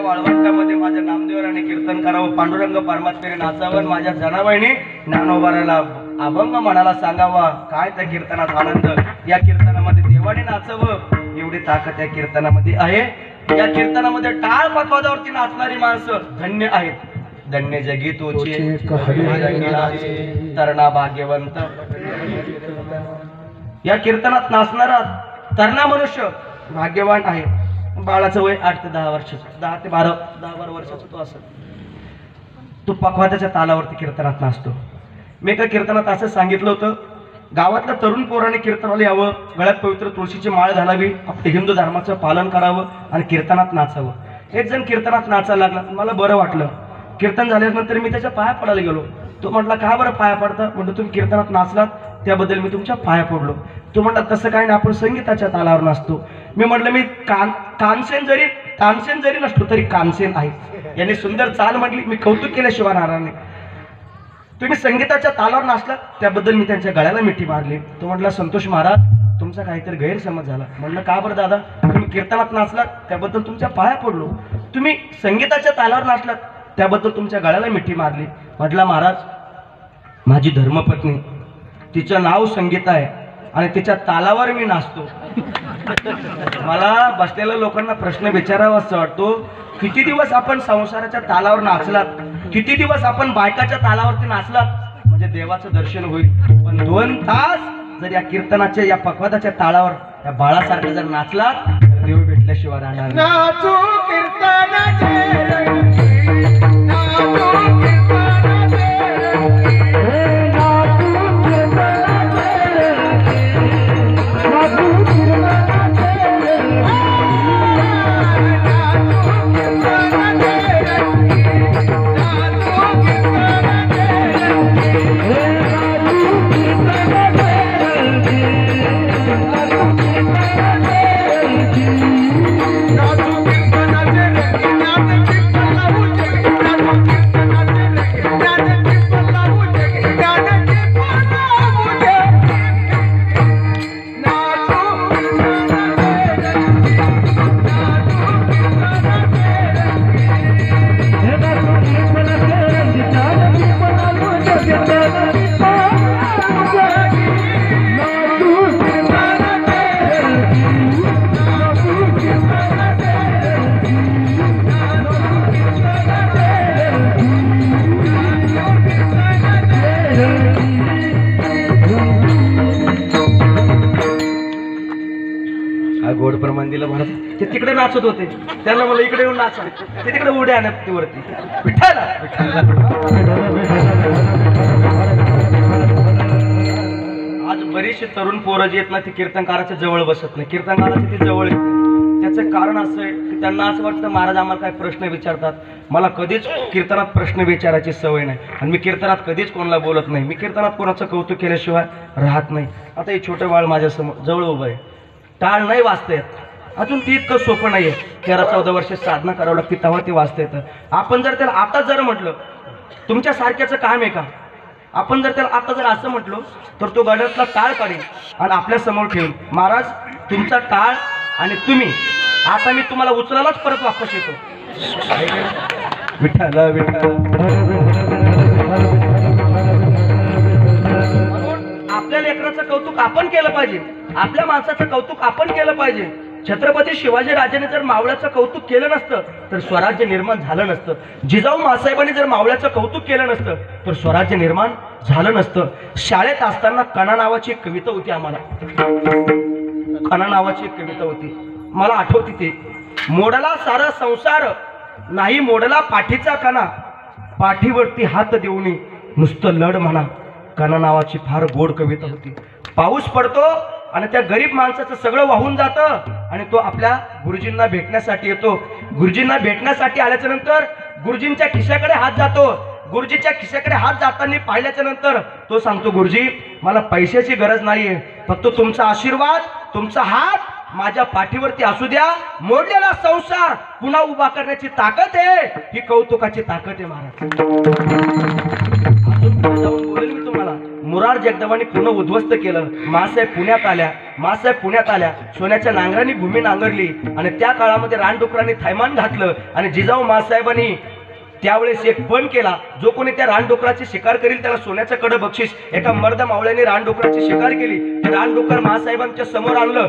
वाळवंटामध्ये माझ्या नामदेवराने कीर्तन करावं. पांडुरंग परमात्म्याने नाचावं. माझ्या जनाबाईने ज्ञानोबाराला अभंग म्हणाला सांगावा. काय त्या कीर्तनात आनंद. या कीर्तनामध्ये देवाने नाचावं एवढी ताकद या कीर्तनामध्ये आहे. या कीर्तनामध्ये टाळ पकवादावरती नाचणारी माणसं धन्य आहेत. धन्य जगी तोचे तरणा भाग्यवंत. या कीर्तनात नाचणारा तरणा मनुष्य भाग्यवान आहे. बाळाचं वय 8 ते 10 वर्षाचं, 10 ते 12 वर्षाचा तो असेल. तो पखवाद्याच्या तालावरती कीर्तनात नाचतो. मी एका कीर्तनात असं सांगितलं होतं, गावातल्या तरुण पोराने कीर्तनाला यावं, गळ्यात पवित्र तुळशीची माळ घालावी, आपल्या हिंदू धर्माचं पालन करावं आणि कीर्तनात नाचावं. एक जण कीर्तनात नाचायला लागला. मला बरं वाटलं. कीर्तन झाल्यानंतर मी त्याच्या पाया पडायला गेलो. तो म्हटला का बरं पाया पडता? म्हणजे तुम्ही कीर्तनात नाचलात त्याबद्दल मी तुमच्या पाया पडलो. तो म्हटला तसं काय नाही, आपण संगीताच्या तालावर नाचतो. मी म्हटलं मी तानसेन जरी नसतो तरी कानसेन आहे. यांनी सुंदर चाल म्हटली, मी कौतुक केल्याशिवाय राहणार नाही. तुम्ही संगीताच्या तालावर नाचलात त्याबद्दल मी त्यांच्या गळ्याला मिठी मारली. तो म्हटला संतोष महाराज तुमचा काहीतरी गैरसमज झाला. म्हणलं का बरं दादा? तुम्ही कीर्तनात नाचलात त्याबद्दल तुमच्या पाया पडलो. तुम्ही संगीताच्या तालावर नाचलात त्याबद्दल तुमच्या गळ्याला मिठी मारली. म्हटला महाराज माझी धर्मपत्नी, तिचं नाव संगीता आहे आणि तिच्या तालावर मी नाचतो. मला बसलेल्या लोकांना प्रश्न विचारावा असं वाटतो, किती दिवस आपण संसाराच्या तालावर नाचलात, किती दिवस आपण बायकाच्या तालावरती नाचलात म्हणजे देवाचं दर्शन होईल. पण 2 तास जर या कीर्तनाच्या या पखवादाच्या तालावर या बाळासारखं जर नाचलात तर देव भेटल्याशिवाय राहणार नाचू कीर्तनाचे गोड प्रमाण दिलं महाराज. ते तिकडे नाचत होते, त्यांना मला इकडे येऊन नाचा. ते तिकडे उड्या आणत वरती. विठ्ठला आज बरीचशी तरुण पोरं जी आहेत ना ती कीर्तनकाराच्या जवळ बसत नाही. कीर्तनकाराच्या ती जवळ त्याचं कारण असं आहे की त्यांना असं वाटतं महाराज आम्हाला काय प्रश्न विचारतात. मला कधीच कीर्तनात प्रश्न विचारायची सवय नाही आणि मी कीर्तनात कधीच कोणाला बोलत नाही. मी कीर्तनात कोणाचं कौतुक केल्याशिवाय राहत नाही. आता हे छोटं बाळ माझ्यासमोर जवळ उभं आहे. टाळ नाही वाजता येत, अजून ती इतकं सोपं नाही आहे. 13-14 वर्ष साधना करावं लागते तेव्हा ते वाचता येतं. आपण जर त्याला आता जर म्हटलं तुमच्या सारख्याचं काम आहे का, आपण जर त्याला आता जर असं म्हटलो तर तो गड्यातला टाळ काढेल आणि आपल्या समोर ठेवेल. महाराज तुमचा टाळ आणि तुम्ही, आता मी तुम्हाला उचलायलाच परत वापस येतो. विठ्ठल विठ्ठल. म्हणून आपल्या लेकराचं कौतुक आपण केलं पाहिजे, आपल्या माणसाचं कौतुक आपण केलं पाहिजे. छत्रपती शिवाजी राजाने जर मावळ्याचं कौतुक केलं नसतं तर स्वराज्य निर्माण झालं नसतं. जिजाऊ मासाहेबांनी जर मावळ्याचं कौतुक केलं नसतं तर स्वराज्य निर्माण झालं नसतं. शाळेत असताना कणा नावाची एक कविता होती आम्हाला. कणा नावाची एक कविता होती, मला आठवते ते. मोडला सारा संसार नाही मोडला पाठीचा कणा, पाठीवरती हात देऊनी नुसतं लढ म्हणा. कणा नावाची फार गोड कविता होती. पाऊस पडतो आणि त्या गरीब माणसाचं सगळं वाहून जातं आणि तो आपल्या गुरुजींना भेटण्यासाठी येतो. गुरुजींना भेटण्यासाठी आल्याच्या नंतर गुरुजींच्या खिशाकडे हात जातो. गुरुजीच्या खिशाकडे हात जाताना पाहिल्याच्या नंतर तो सांगतो, गुरुजी मला पैशाची गरज नाहीये, फक्त तुमचा आशीर्वाद, तुमचा हात माझ्या पाठीवरती असू द्या. मोडलेला संसार पुन्हा उभा करण्याची ताकद आहे, ही कौतुकाची ताकद आहे महाराज. अजून पुढे जाऊन बोलेल मी तुम्हाला. मुरार जगदंबांनी पुन्हा उद्ध्वस्त केलं. मासाहेब पुण्यात आल्या. सोन्याच्या नांगरांनी भूमी नांगरली आणि त्या काळामध्ये रानडुकरांनी थैमान घातलं आणि जिजाऊ मासाहेबांनी त्यावेळेस एक पण केला, जो कोणी त्या रानडुकराची शिकार करील त्याला सोन्याचं कडं बक्षीस. एका मर्द मावळ्याने रानडुकराची शिकार केली. ते रानडुकर मासाहेबांच्या समोर आणलं.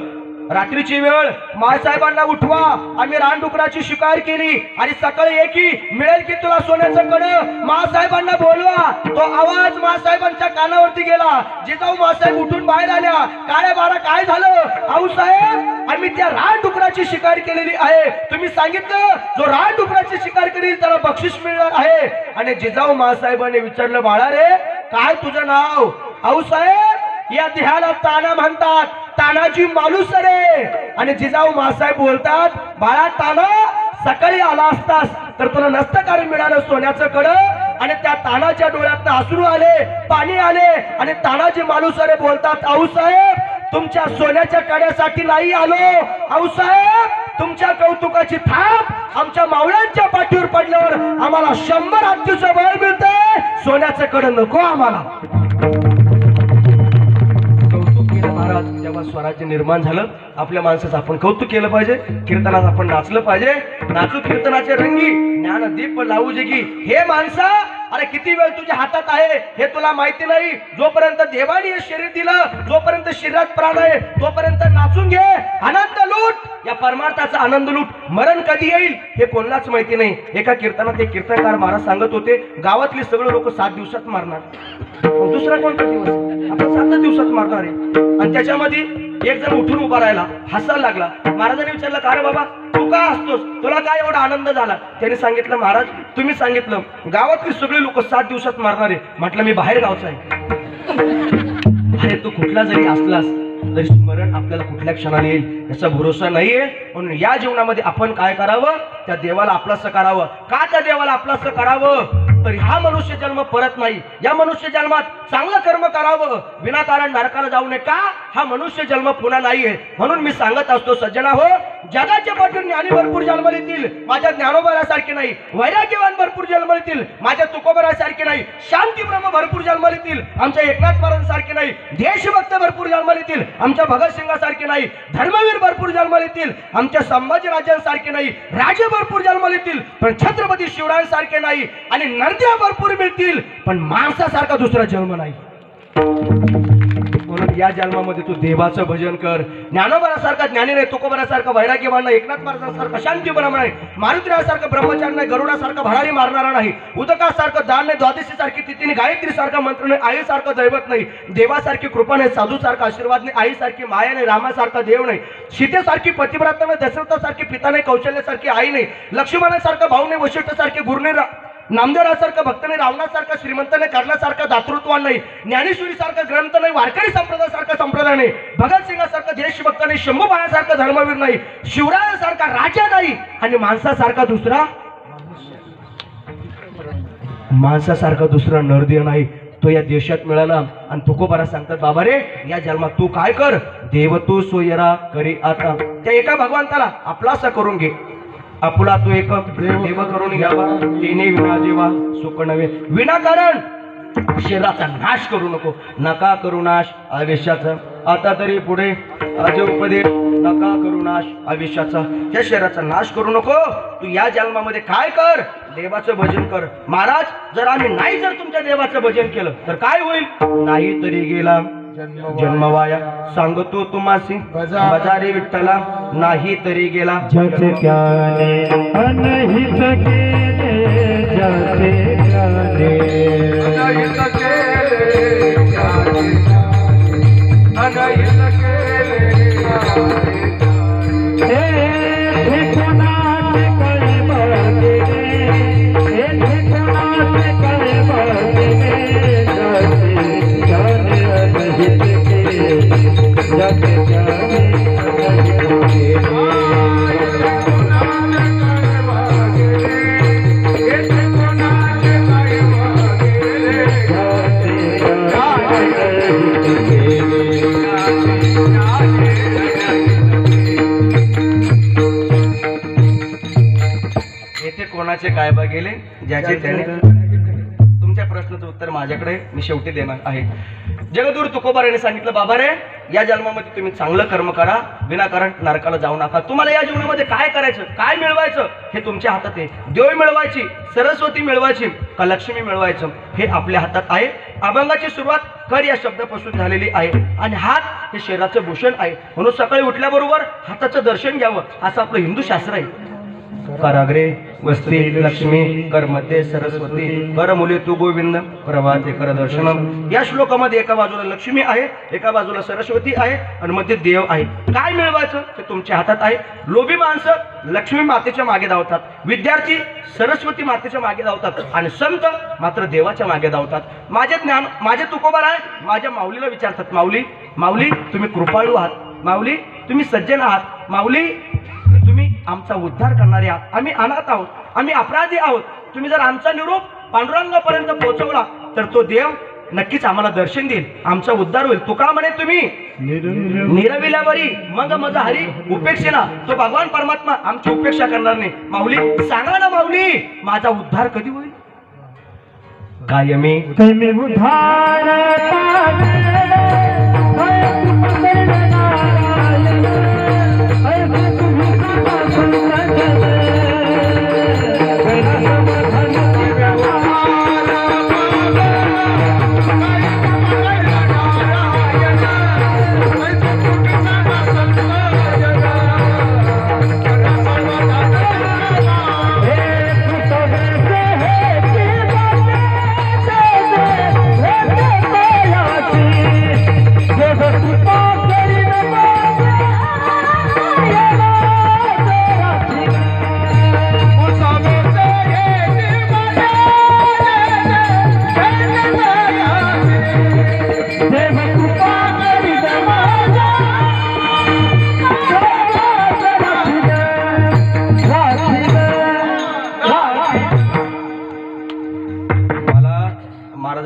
रात्रीची वेळ, मासाहेबांना उठवा, आम्ही रानडुकराची शिकार केली आणि सकाळी एकी मिळेल की तुला सोन्याचं कडं. मासाहेबांना बोलवा. तो आवाज मासाहेबांच्या कानावरती गेला. जिजाऊ मासाहेब उठून बाहेर आल्या. काळ्या बारा काय झालं? आऊसाहेब आम्ही त्या रानडुकराची शिकार केलेली आहे. तुम्ही सांगितलं जो रानडुकराची शिकार करेल त्याला बक्षीस मिळणार आहे. आणि जिजाऊ मासाहेबांनी विचारलं, बाळा रे काय तुझं नाव? आऊसाहेब या देहाला ताना म्हणतात, तानाजी मालुसरे. आणि जिजाऊ मासाहेब बोलतात, बाळा ताना सकाळी आला असतास तर तुला नसतं कारण मिळालं सोन्याचं कडं. आणि त्या तानाच्या डोळ्यात अश्रू आले, पाणी आले आणि तानाजी मालुसरे बोलतात, आऊसाहेब तुमच्या सोन्याच्या कड्यासाठी नाही आलो. आऊसाहेब तुमच्या कौतुकाची थाप आमच्या मावळ्यांच्या पाठीवर पडल्यावर आम्हाला 100 हत्तीचं बळ मिळतंय. सोन्याचं कडं नको आम्हाला. महाराज जेव्हा स्वराज्य निर्माण झालं, आपल्या माणसाचं आपण कौतुक केलं पाहिजे. कीर्तनात आपण नाचलं पाहिजे. नाचू कीर्तनाचे रंगी, ज्ञान दीप लावू जगी. हे माणसा, अरे किती वेळ तुझ्या हातात आहे हे तुला माहिती नाही. जोपर्यंत देवाने हे शरीर दिलं, जोपर्यंत शरीरात प्राण आहे तोपर्यंत नाचून घे, आनंद लूट. या परमार्थाचा आनंद लूट. मरण कधी येईल हे कोणालाच माहिती नाही. एका कीर्तनात एक कीर्तनकार महाराज सांगत होते, गावातली सगळे लोक 7 दिवसात मारणार, दुसरा कोणता दिवस आपण 7 दिवसात मारणार आहे. आणि त्याच्यामध्ये एक जण उठून उभा राहिला, हसायला लागला. महाराजांनी विचारलं, का रे बाबा तू का हसतोस, तुला काय एवढा आनंद झाला? त्याने सांगितलं, महाराज तुम्ही सांगितलं गावातली सगळी लोक 7 दिवसात मारणार आहे. म्हटलं मी बाहेर गावचा आहे. अरे तू कुठला जरी असलास तरी स्मरण आपल्याला कुठल्या क्षणाला येईल याचा भरोसा नाहीये. म्हणून या जीवनामध्ये आपण काय करावं, त्या देवाला आपलंसं करावं. का त्या देवाला आपलंसं करावं? तर हा मनुष्य जन्म परत नाही. या मनुष्य जन्मात चांगलं कर्म करावं, विनाकारण नरकाला जाऊ नये. का? हा मनुष्य जन्म पुन्हा नाहीये. म्हणून मी सांगत असतो, सज्जना हो, जगाच्या पाठीवर ज्ञानी भरपूर जन्म येतील, माझ्या ज्ञानोबारासारखे नाही. वैराग्यवान भरपूर जन्म येतील, माझ्या तुकोबारासारखे नाही. शांतीब्रह्म भरपूर जन्म येतील, आमच्या एकनाथ महाराजांसारखे नाही. देशभक्त भरपूर जन्म येतील, आमच्या भगतसिंगासारखे नाही. धर्मवीर भरपूर जन्म येतील, आमच्या संभाजीराजांसारखे नाही. राजे भरपूर जन्म येतील पण छत्रपती शिवरायांसारखे नाही. आणि नद्या भरपूर मिळतील पण माणसासारखा दुसरा जन्म नाही. म्हणून या जन्मामध्ये तू देवाचं भजन कर. ज्ञानोबारासारखा ज्ञानी नाही, तुकोबारासारखा वैराग्यवान नाही, एकनाथ महाराजांसारखा शांतीब्रह्म नाही, मारुतीराजासारखा ब्रह्मचारी नाही, गरुडासारखा भरारी मारणारा नाही, उदकासारखं दान नाही, द्वादशीसारखी तिथीने गायत्रीसारखा मंत्र नाही, आईसारखं दैवत नाही, देवासारखी कृपा नाही, साधूसारखा आशीर्वाद नाही, आईसारखी माया नाही, रामासारखा देव नाही, सीतेसारखी पतिव्रता नाही, दशरथासारखी पिता नाही, कौशल्यासारखी आई नाही, लक्ष्मणासारखा भाऊ नाही, वशिष्ठासारखे गुरु नाही, नामदेवरासारखा भक्त नाही, रावणासारखा श्रीमंत नाही, कर्णासारखा दातृत्वान नाही, ज्ञानेश्वरी सारखा ग्रंथ नाही, वारकरी संप्रदायासारखा संप्रदाय पंतप्रधान नाही, भगतसिंगासारखा देशभक्त नाही, शंभूबाळासारखा धर्मवीर नाही, शिवरायासारखा राजा नाही, आणि माणसासारखा दुसरा नरदेव नाही. तो या देशात मिळाला. आणि तुकोबारा सांगतात, बाबा रे या जन्मात तू काय कर, देव तू सोयरा करी आता. त्या एका भगवंताला आपलासा करून घे, आपला तो एक देव करून घ्यावा. तिने विना जेवा सुख नव्हे. विनाकारण शरीराचा नाश करू नको, नका करू नाश आयुष्याचा. आता तरी पुढे अजय उपदेश, नका करू नाश आयुष्याचा. त्या शरीराचा नाश करू नको. तू या जन्मामध्ये काय कर, देवाचं भजन कर. महाराज जर आम्ही नाही जर तुमच्या देवाचं भजन केलं तर काय होईल? नाही तरी गेला जन्म वाया. सांगतो तुम्हासी बजारे विठ्ठला, नाही तरी गेला जग ज्ञाने अनहित केले, जग ज्ञाने अनहित केले, अनहित केले. हे कोणाचे कळे बळगे, हे कोणाचे कळे बळगे, जग ज्ञाने अनहित केले, जग ज्ञाने अनहित केले. येथे कोणाचे काय बा गेले, ज्याचे त्याने. तुमच्या प्रश्नाचं उत्तर माझ्याकडे मी शेवटी देणार आहे. जगद्गुरु तुकोबाराने सांगितलं, बाबा रे या जन्मामध्ये तुम्ही चांगलं कर्म करा, विनाकारण नरकाला जाऊ नका. तुम्हाला या जीवनामध्ये काय करायचं, काय मिळवायचं हे तुमच्या हातात आहे. देव मिळवायची, सरस्वती मिळवायची का लक्ष्मी मिळवायचं हे आपल्या हातात आहे. अभंगाची सुरुवात कर या शब्दापासून झालेली आहे. आणि हात हे शरीराचं भूषण आहे, म्हणून सकाळी उठल्याबरोबर हाताचं दर्शन घ्यावं असं आपलं हिंदू शास्त्र आहे. कराग्रे वस्ती लक्ष्मी, कर मध्ये सरस्वती, कर मुले तू गोविंद, प्रभाते कर दर्शनम. या श्लोकामध्ये एका बाजूला लक्ष्मी आहे, एका बाजूला सरस्वती आहे, आणि मध्ये देव आहे. काय मिळवायचं ते तुमच्या हातात आहे. लोभी माणसं लक्ष्मी मातेच्या मागे धावतात, विद्यार्थी सरस्वती मातेच्या मागे धावतात, आणि संत मात्र देवाच्या मागे धावतात. माझे ज्ञान, माझे तुकोबार आहे, माझ्या माऊलीला विचारतात, माऊली माऊली तुम्ही कृपाळू आहात, माऊली तुम्ही सज्जन आहात, माऊली तुम्ही आमचा उद्धार करणारे आहात. आम्ही अनाथ आहोत, आम्ही अपराधी आहोत. तुम्ही जर आमचा निरोप पांडुरंगापर्यंत पोहोचवला तर तो देव नक्कीच आम्हाला दर्शन देईल, आमचा उद्धार होईल. तुका म्हणे तुम्ही निरविल्यावरी मग मज हरी उपेक्षेना. तो भगवान परमात्मा आमची उपेक्षा करणार नाही. माऊली सांगा ना, माऊली माझा उद्धार कधी होईल? कायमी उद्धार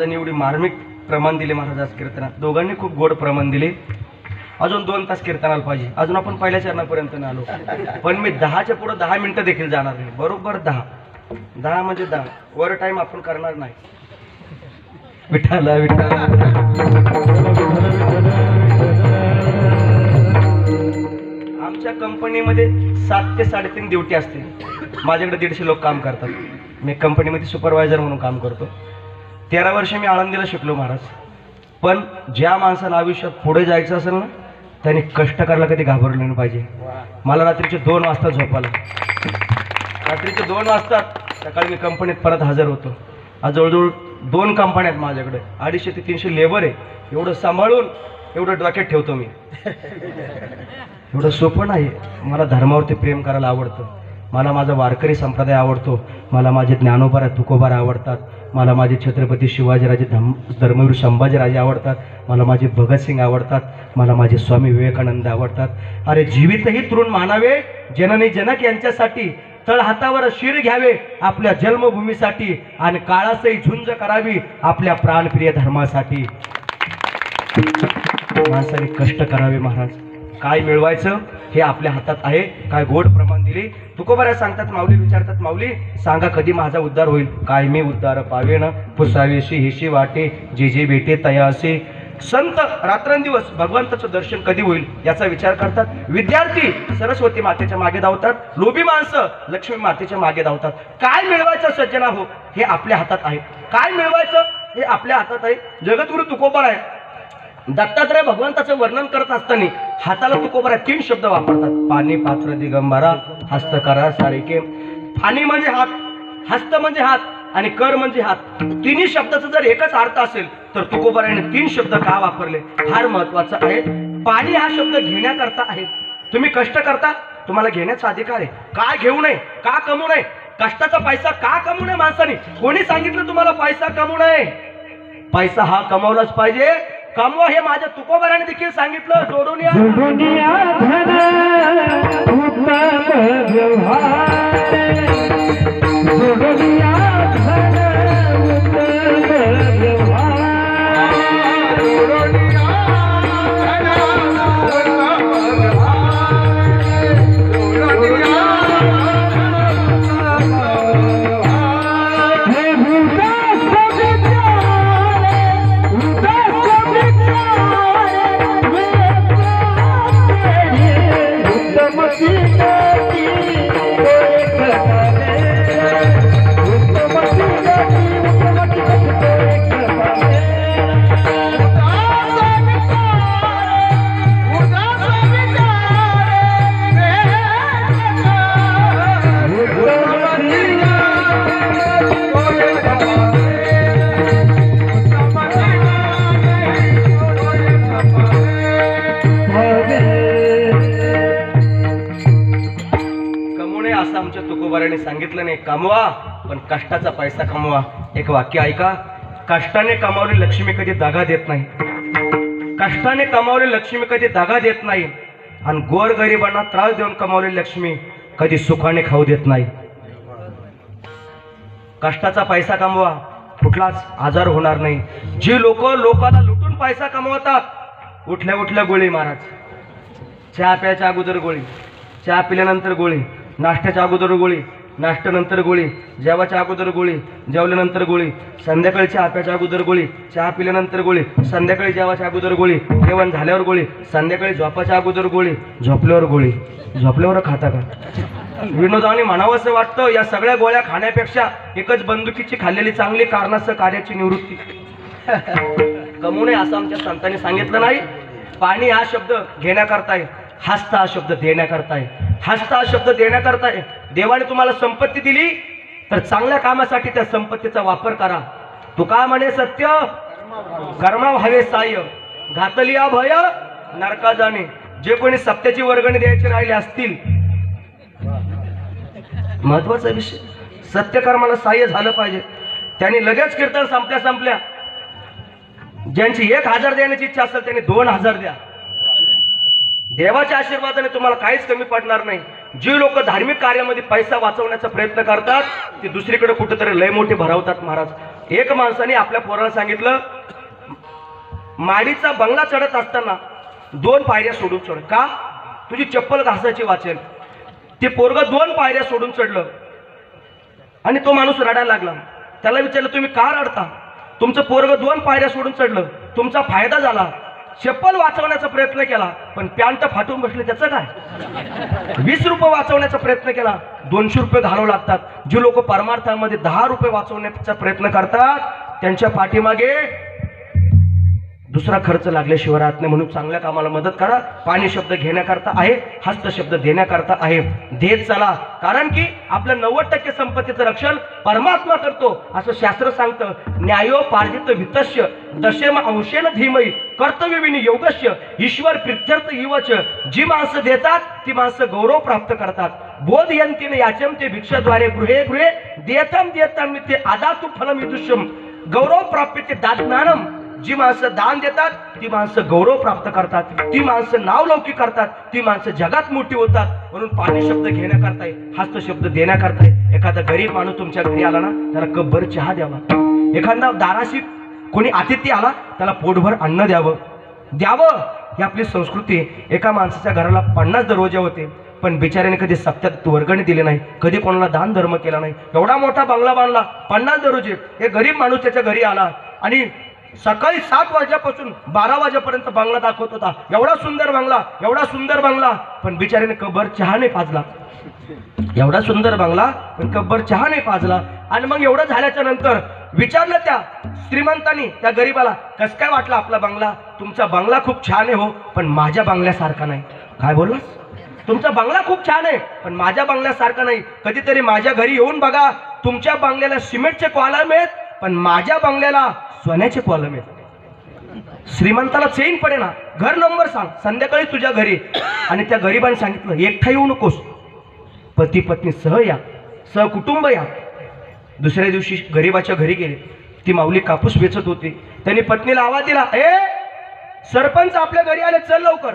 एवढी मार्मिक प्रमाण दिले महाराजास कीर्तनात. दोघांनी खूप गोड प्रमाण दिले. अजून 2 तास कीर्तनाला पाहिजे. अजून आपण पहिल्या चरणापर्यंत नाही आलो, पण मी 10च्या पुढे 10 मिनिटं देखील जाणार नाही. बरोबर 10 म्हणजे 10 वर टाइम आपण करणार नाही. विठ्ठल विठ्ठल. आमच्या कंपनीमध्ये 7 ते 3.5 ड्युटी असते. माझ्याकडे 150 लोक काम करतात. मी कंपनीमध्ये सुपरवायझर म्हणून काम करतो. 13 वर्ष मी आळंदीला शिकलो महाराज. पण ज्या माणसाला आयुष्यात पुढे जायचं असेल ना, त्यांनी कष्ट करायला कधी घाबरलं नाही पाहिजे. मला रात्रीचे 2 वाजता झोपायला, रात्रीचे 2 वाजता. सकाळी मी कंपनीत परत हजर होतो. आज जवळजवळ 2 कंपन्या आहेत माझ्याकडे, 250 ते 300 लेबर आहे. एवढं सांभाळून एवढं डोक्यात ठेवतो मी. एवढं सोपं नाही. मला धर्मावरती प्रेम करायला आवडतं. मला माझा वारकरी संप्रदाय आवडतो. मला माझे ज्ञानोबा तुकोबार आवडतात. मला माझे छत्रपती शिवाजीराजे धर्मवीर संभाजीराजे आवडतात, मला माझे भगतसिंग आवडतात, मला माझे स्वामी विवेकानंद आवडतात. अरे जीवितही तरुण मानावे जननी जनक यांच्यासाठी, तळ हातावर शिर घ्यावे आपल्या जन्मभूमीसाठी, आणि काळासही झुंज करावी आपल्या प्राणप्रिय धर्मासाठी. माणसाने कष्ट करावे महाराज. काय मिळवायचं हे आपल्या हातात आहे. काय गोड प्रमाण दिली. तुकोबारा सांगतात, माऊली विचारतात, माऊली सांगा कधी माझा उद्धार होईल. काय मी उद्धार पावेन पुसावेशी हिशी वाटे, जे जे भेटे तयासे. संत रात्रंदिवस भगवंताचं दर्शन कधी होईल याचा विचार करतात. विद्यार्थी सरस्वती मातेच्या मागे धावतात, लोभी माणसं लक्ष्मी मातेच्या मागे धावतात. काय मिळवायचं सज्जना हो हे आपल्या हातात आहे. काय मिळवायचं हे आपल्या हातात आहे. जगद्गुरु तुकोबारा आहे, दत्तात्रय भगवंताचं वर्णन करत असताना हाताला तुकोबारा 3 शब्द वापरतात. पाणी पात्र दिगंबरा, हस्तकरा सारिके. पाणी म्हणजे हात, हस्त म्हणजे हात, आणि कर म्हणजे हात. तिन्ही शब्दाचा जर एकच अर्थ असेल तर तुकोबाराने 3 शब्द का वापरले फार महत्वाचं आहे. पाणी हा शब्द घेण्याकरता आहे. तुम्ही कष्ट करता, तुम्हाला घेण्याचा अधिकार आहे. काय घेऊ नये, का कमवू नये, कष्टाचा पैसा का कमवू नये. माणसाने कोणी सांगितलं तुम्हाला पैसा कमवू नये. पैसा हा कमावलाच पाहिजे. कमवा हे माझ्या तुकोबाराने देखील सांगितलं. जोडून या सांगितलं नाही. कमवा पण कष्टाचा पैसा कमवा. एक वाक्य ऐका, कष्टाने कमावली लक्ष्मी कधी दगा देत नाही. कष्टाने कमावली लक्ष्मी कधी दगा देत नाही, आणि गोरगरिबांना त्रास देऊन कमावली लक्ष्मी कधी सुखाने खाऊ देत नाही. कष्टाचा पैसा कमवा, कुठलाच आजार होणार नाही. जी लोक लोकांना लुटून पैसा कमवतात, उठल्या उठल्या गोळी महाराज. चहा प्यायच्या अगोदर गोळी, चहा पिल्यानंतर गोळी, नाश्त्याच्या अगोदर गोळी, नाश्त्यानंतर गोळी, जेवाच्या अगोदर गोळी, जेवल्यानंतर गोळी, संध्याकाळी चहा प्यायच्या अगोदर गोळी, चहा पिल्यानंतर गोळी, संध्याकाळी जेवाच्या अगोदर गोळी, जेवण झाल्यावर गोळी, संध्याकाळी झोपाच्या अगोदर गोळी, झोपल्यावर गोळी. झोपल्यावर खाता का? विनोदाने म्हणावं असं वाटतं, या सगळ्या गोळ्या खाण्यापेक्षा एकच बंदुकीची खाल्लेली चांगली, कारणासह कार्याची निवृत्ती. कमवू नये असं आमच्या संतांनी सांगितलं नाही. पाणी हा शब्द घेण्याकरता आहे, हस्त हा शब्द देण्याकरता आहे. हस्त हा शब्द देण्याकरता आहे. देवाने तुम्हाला संपत्ती दिली तर चांगल्या कामासाठी त्या संपत्तीचा वापर करा. तुका म्हणे सत्य कर्मा व्हावे साह्य, घातली भय नरका जाणे. जे कोणी सत्याची वर्गणी द्यायची राहिले असतील, महत्वाचा विषय, सत्य कर्माला साह्य झालं पाहिजे. त्यांनी लगेच कीर्तन संपल्या ज्यांची 1000 देण्याची इच्छा असेल त्यांनी 2000 द्या. देवाच्या आशीर्वादाने तुम्हाला काहीच कमी पडणार नाही. जी लोक धार्मिक कार्यामध्ये पैसा वाचवण्याचा प्रयत्न करतात ते दुसरीकडे कुठेतरी लय मोठे भरावतात महाराज. एक माणसाने आपल्या पोराला सांगितलं, माडीचा बंगला चढत असताना 2 पायऱ्या सोडून चढ. का? तुझी चप्पल घासायची वाचेल. ते पोरग 2 पायऱ्या सोडून चढलं आणि तो माणूस रडायला लागला. त्याला विचारलं, तुम्ही का रडता? तुमचं पोरग 2 पायऱ्या सोडून चढलं, तुमचा फायदा झाला. चप्पल वाचवण्याचा प्रयत्न केला पण पॅन्ट फाटून बसले, त्याचं काय? 20 रुपये वाचवण्याचा प्रयत्न केला, 200 रुपये घालावं लागतात. जी लोक परमार्थामध्ये 10 रुपये वाचवण्याचा प्रयत्न करतात त्यांच्या पाठीमागे दुसरा खर्च लागल्याशिवाय राहत नाही. म्हणून चांगल्या कामाला मदत करा. पाणी शब्द घेण्याकरता आहे, हस्त शब्द देण्याकरता आहे. देत चला, कारण की आपल्या 90% संपत्तीचं रक्षण परमात्मा करतो असं शास्त्र सांगतं. न्यायो पार्जित वित्तस्य दशेम अंशेन धीमई कर्तव्यविनी योगस्य ईश्वर प्रित्यर्थ युवच. जी माणसं देतात ती माणसं गौरव प्राप्त करतात. बोधयंतीने याचम ते भिक्षाद्वारे गृहे गृहे देतम देतम ते आदातु फलम विदुष्यम गौरव प्राप्ती दाज्ञानम. जी माणसं दान देतात ती माणसं गौरव प्राप्त करतात, ती माणसं नावलौकिक करतात, ती माणसं जगात मोठी होतात. म्हणून पाणी शब्द घेण्याकरताय, हस्त शब्द देण्याकरताय. एखादा गरीब माणूस तुमच्या घरी आला ना त्याला कपभर चहा द्यावा. एखादा दाराशी कोणी अतिथी आला त्याला पोटभर अन्न द्यावं. ही आपली संस्कृती. एका माणसाच्या घराला 50 दरवाजे होते पण बिचाऱ्याने कधी सप्त्यात वर्गणी दिली नाही, कधी कोणाला दान धर्म केला नाही. एवढा मोठा बंगला बांधला, 50 दरवाजे. एक गरीब माणूस त्याच्या घरी आला आणि सकाळी 7 वाजल्यापासून 12 वाजेपर्यंत बांगला दाखवत होता. एवढा सुंदर बांगला, एवढा सुंदर बांगला, पण बिचाऱ्याने कब्बर चहा नाही पाजला. एवढा सुंदर बांगला पण कब्बर चहा नाही पाजला. आणि मग एवढं झाल्याच्या नंतर विचारलं त्या श्रीमंतांनी त्या गरीबाला, कस काय वाटला आपला बांगला? तुमचा बांगला खूप छान आहे हो, पण माझ्या बांगल्यासारखा नाही. काय बोललास? तुमचा बांगला खूप छान आहे पण माझ्या बांगल्यासारखा नाही. कधीतरी माझ्या घरी येऊन बघा, तुमच्या बांगल्याला सिमेंटचे कॉलम आहेत पण माझ्या बांगल्याला सोन्याचे कॉलम आहेत. श्रीमंताला चैन पडे ना. घर नंबर सांग, संध्याकाळी तुझ्या घरी. आणि त्या गरीबाने सांगितलं, एकटा येऊ नकोस, पती पत्नी सह या, सहकुटुंब या. दुसऱ्या दिवशी गरीबाच्या घरी गेले. ती माऊली कापूस वेचत होती. त्यांनी पत्नीला आवाज दिला, ए सरपंच आपल्या घरी आले, चल लवकर.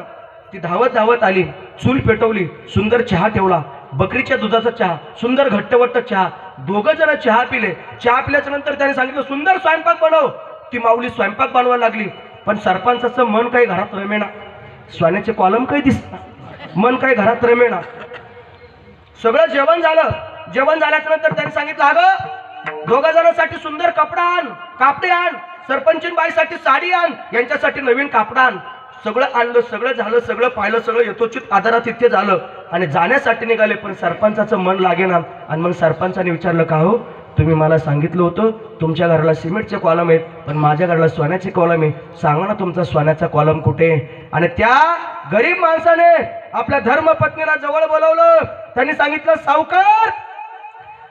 ती धावत धावत आली, चूल पेटवली, सुंदर चहा ठेवला, बकरीच्या दुधाचा चहा, सुंदर घट्टवट्ट चहा. दोघं जण चहा पिले. चहा पिल्याच्या नंतर त्याने सांगितलं, सुंदर स्वयंपाक बनव. ती माऊली स्वयंपाक बनवायला लागली पण सरपंचाचं मन काही घरात रमेना. सोन्याचे कॉलम काही दिसत, मन काही घरात रमेना. सगळं जेवण झालं. जेवण झाल्याच्या नंतर त्यांनी सांगितलं, अगं दोघा जणांसाठी सुंदर कपडा आण, कापडे आण, सरपंचीन बाईसाठी साडी आण, यांच्यासाठी नवीन कापडा आण. सगळं आणलं, सगळं झालं, सगळं पाहिलं, सगळं यथोचित आदरात इथे झालं आणि जाण्यासाठी निघाले. पण सरपंचाचं मन लागेना. आणि मग सरपंचाने विचारलं, का हो तुम्ही मला सांगितलं होतं तुमच्या घराला सिमेंटचे कॉलम आहेत पण माझ्या घराला सोन्याचे कॉलम आहे, सांगा ना तुमचा सोन्याचा कॉलम कुठे? आणि त्या गरीब माणसाने आपल्या धर्मपत्नीला जवळ बोलवलं. त्यांनी सांगितलं, सावकार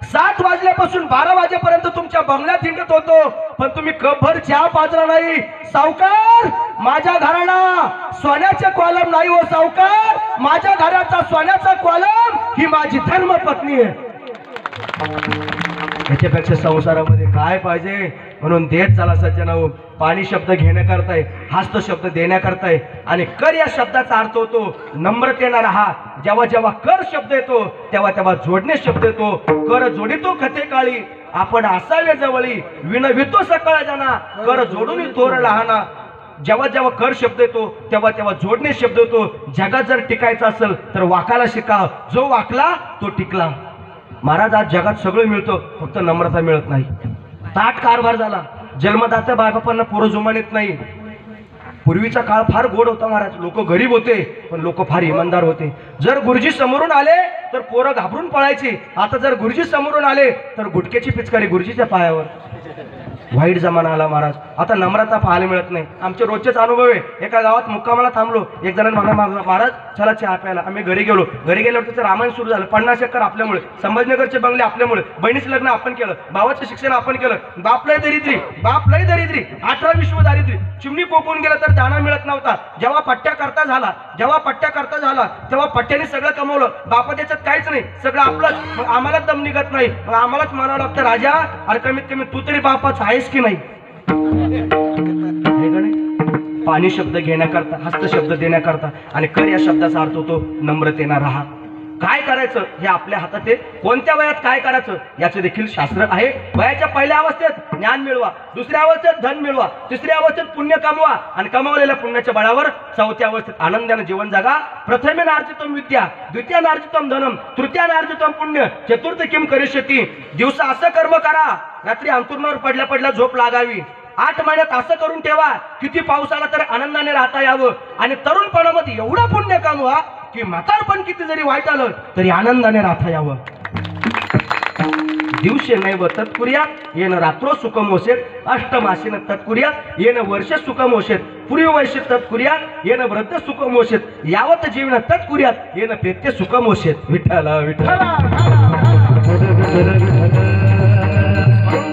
7 वाजल्यापासून 12 वाजेपर्यंत तुमच्या बंगल्यात हिंडत होतो पण तुम्ही कपभर चहा पाजला नाही. सावकार माझ्या घराला सोन्याचे कॉलम नाही हो सावकार, माझ्या घराचा सोन्याचा कॉलम ही माझी धर्मपत्नी आहे. याच्यापेक्षा संसारामध्ये काय पाहिजे? म्हणून देत चला सज्जनाओ. पाणी शब्द घेण्याकरताय, हस्त शब्द देण्याकरताय. आणि कर या शब्दाचा अर्थ होतो नम्रतेने राहा. जेव्हा जेव्हा कर शब्द येतो तेव्हा तेव्हा जोडणे शब्द येतो. कर जोडितो खते काळी, आपण असावे जवळी, विनवितो सकाळ जाना, कर जोडून थोर लहाना. जेव्हा जेव्हा कर शब्द येतो तेव्हा तेव्हा जोडणे शब्द येतो. जगात जर टिकायचं असेल तर वाकायला शिका, जो वाकला तो टिकला. महाराज आज जगात सगळं मिळतं फक्त नम्रता मिळत नाही. ताट कारभार झाला. जन्मदात्या बायबापांना पोरं जुमानीत नाही. पूर्वीचा काळ फार गोड होता महाराज. लोक गरीब होते पण लोक फार इमानदार होते. जर गुरुजी समोरून आले तर पोरं घाबरून पळायची. आता जर गुरुजी समोरून आले तर गुटक्याची पिचकारी गुरुजीच्या पायावर. वाईट जमाना आला महाराज. आता नम्रता पाहायला मिळत नाही. आमचे रोजचेच अनुभव आहे. एका गावात मुक्कामाला थांबलो. एक जणांनी म्हणा, महाराज चला चहा प्यायला. आम्ही घरी गेलो. घरी गेल्यावर त्याचं रामायण सुरू झालं. 50 एकर आपल्यामुळे, संभाजीनगरचे बंगले आपल्यामुळे, बहिणीचं लग्न आपण केलं, भावाचं शिक्षण आपण केलं. बाप लय दरिद्री, बाप लय दरिद्री, 18 विश्व दारिद्र्य. चिमणी कोकून गेलं तर दाणा मिळत नव्हता. जेव्हा पट्ट्या करता झाला तेव्हा पट्ट्याने सगळं कमवलं. बापा त्याच्यात काहीच नाही, सगळं आपलंच. मग आम्हालाच दम निघत नाही. मग आम्हालाच म्हणावं लागतं, राजा अरे कमीत कमी तू तरी बापाच आहेस की नाही? पाणी शब्द घेण्याकरता, हस्त शब्द देण्याकरता. आणि कर या शब्दाचा अर्थ होतो नम्रतेने राहा. काय करायचं हे आपल्या हातात आहे. कोणत्या वयात काय करायचं याचं देखील शास्त्र आहे. वयाच्या पहिल्या अवस्थेत ज्ञान मिळवा, दुसऱ्या अवस्थेत धन मिळवा, तिसऱ्या अवस्थेत पुण्य कमवा आणि कमावलेल्या पुण्याच्या बळावर चौथ्या अवस्थेत आनंदाने जीवन जगा. प्रथमेनार्जितम विद्या, द्वितीयानार्जितम धनम, तृतीयानार्जितम पुण्य, चतुर्थ किम करिष्यति. दिवसा असं कर्म करा रात्री अंतुरणावर पडल्या पडल्या झोप लागावी. 8 महिन्यात असं करून ठेवा किती पाऊस आला तर आनंदाने राहता यावं. आणि तरुणपणामध्ये एवढं पुण्य कमवा की म्हातारपण किती जरी वाईट आलं तरी आनंदाने राहता यावं. दिवसे नैव तत्कुर्यात येन रात्रो सुखम होसेत, अष्टमासीन तत्कुर्यात येन वर्ष सुखम होसेत, पूर्ववैश्य तत्कुर्यात येन वृद्ध सुखम होसेत, यावत जीवन तत्कुर्यात येन प्रेत्य सुखम होसेत. विठ्ठला विठ्ठला.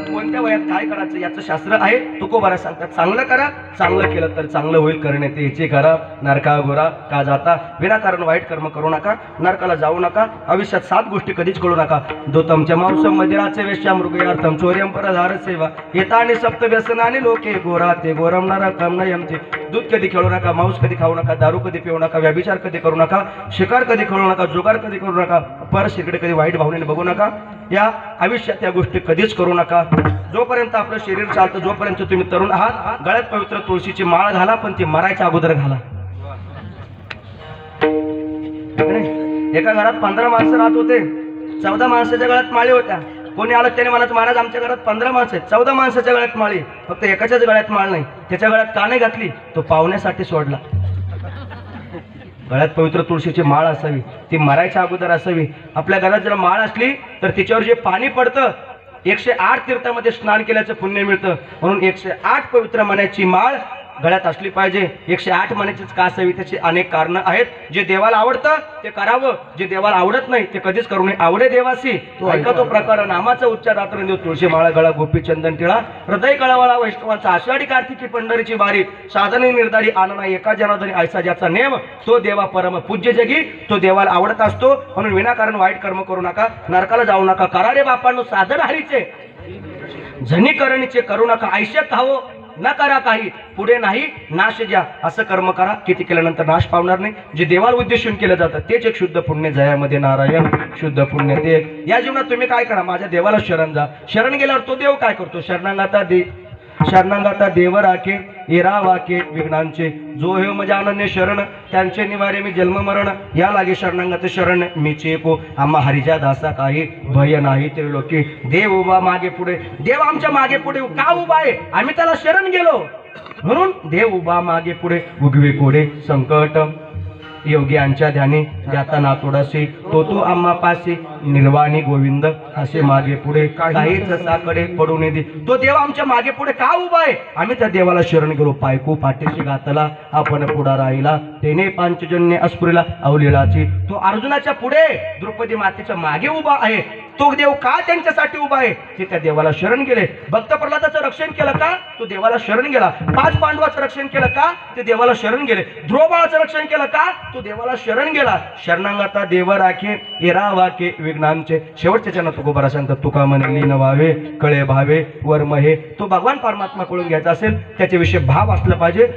कोणत्या वयात काय करायचं याचं शास्त्र आहे. तुकोबारा सांगतात चांगलं करा, चांगलं केलं तर चांगलं होईल, करणे ते याचे करा, नरका गोरा का जाता. विनाकारण वाईट कर्म करू नका, नरकाला जाऊ नका. आयुष्यात 7 गोष्टी कधीच करू नका. दोतमच्या मांसम मदिराचे वेश्या मृगयार्थम चोर्यम परधार सेवा येता आणि सप्त व्यसनाने लोके गोरा ते गोरम नरकम नयमते. दूध कधी खेळू नका, मांस कधी खाऊ नका, दारू कधी पिऊ नका, व्यभिचार कधी करू नका, शिकार कधी करू नका, जुगार कधी करू नका, परस इकडे कधी वाईट भावनेने बघू नका. या आयुष्यात या गोष्टी कधीच करू नका. जोपर्यंत आपलं शरीर चालतं, जोपर्यंत तुम्ही तरुण आहात, गळ्यात पवित्र तुळशीची माळ घाला, पण ती मरायच्या अगोदर घाला. एका घरात 15 माणसं राहत होते. 14 माणसाच्या गळ्यात माळी होत्या. कोणी आलं त्याने म्हणायचं महाराज आमच्या घरात 15 माणसं आहेत, 14 माणसाच्या गळ्यात माळी, फक्त एकाच्याच गळ्यात माळ नाही. त्याच्या गळ्यात का नाही घातली? तो पाहुण्यासाठी सोडला. गळ्यात पवित्र तुळशीची माळ असावी, ती मरायच्या अगोदर असावी. आपल्या घरात जर माळ असली तर तिच्यावर जे पाणी पडतं 108 तीर्थामध्ये स्नान केल्याचं पुण्य मिळतं. म्हणून 108 पवित्र मण्याची माळ गळ्यात असली पाहिजे. 108 मण्याचीच का असावी? त्याची अनेक कारणं आहेत. जे देवाला आवडतं ते करावं, जे देवाला आवडत नाही ते कधीच करू नये. आवडे देवासी तो ऐका तो प्रकार, नामाचा उच्चार रात्रंदिव, तुळशी माळा गळा गोपी चंदन टिळा, हृदय कळवळा वैष्णवांचा, आषाढी कार्तिकी पंढरीची बारी, साधने निर्धारी आनना एका जनार्दनी ऐसा ज्याचा नेम, तो देवा परम पूज्य जगी, तो देवाला आवडत असतो. म्हणून विनाकारण वाईट कर्म करू नका, नरकाला जाऊ नका. करा रे बापांनो साधन हरीचे, झनीकरणीचे करू नका. आयुष्यात खावो न करा काही, पुढे नाही नाश ज्या. असं कर्म करा किती केल्यानंतर नाश पावणार नाही. जे देवाला उद्देशून केलं जातं तेच एक शुद्ध पुण्य. जयामध्ये नारायण शुद्ध पुण्य ते एक. या जीवनात तुम्ही काय करा? माझ्या देवाला शरण जा. शरण गेल्यावर तो देव काय करतो? शरणांगाता देव राखे येरा वाके विघ्नांचे, जो हे म्हणजे अनन्य शरण त्यांचे निवारे मी जन्म मरण. या लागे शरणांगात शरण मी चेको, आम्हा हरिच्या दासा काही भय नाही ते लोके. देव उभा मागे पुढे, देव आमच्या मागे पुढे का उभा आहे? आम्ही त्याला शरण गेलो म्हणून देव उभा मागे पुढे. उगवे कोडे संकट योग्यांच्या ध्यानी जाता नातोडासी, तो आम्हा पासी निर्वाणी गोविंद असे मागे पुढे. काहीच साकडे पडू नये. तो देव आमच्या मागे पुढे का उभा आहे? आम्ही त्या देवाला शरण गेलो. पायकू पाठीशी घातला आपण पुढा राहिला, तेने पांचजन्य अस्फुरीला अवलीळाची. तो अर्जुनाच्या पुढे द्रौपदी मातेच्या मागे उभा आहे. तो देव का त्यांच्यासाठी उभा आहे? ते त्या देवाला शरण गेले. भक्त प्रल्हादाचं रक्षण केलं का? तो देवाला शरण गेला. 5 पांडवाचं रक्षण केलं का? ते देवाला शरण गेले. ध्रुवबाळाचं रक्षण केलं का? तो देवाला शरण गेला. शरणांगाता देव राखे येरा वाके विघ्नांचे. शेवटच्या चरणात तुकोबारा सांगतात, तुका म्हणे लीन व्हावे कळे भावे वर्म हे. तो भगवान परमात्मा कळून घ्यायचा असेल त्याच्याविषयी भाव असला पाहिजे.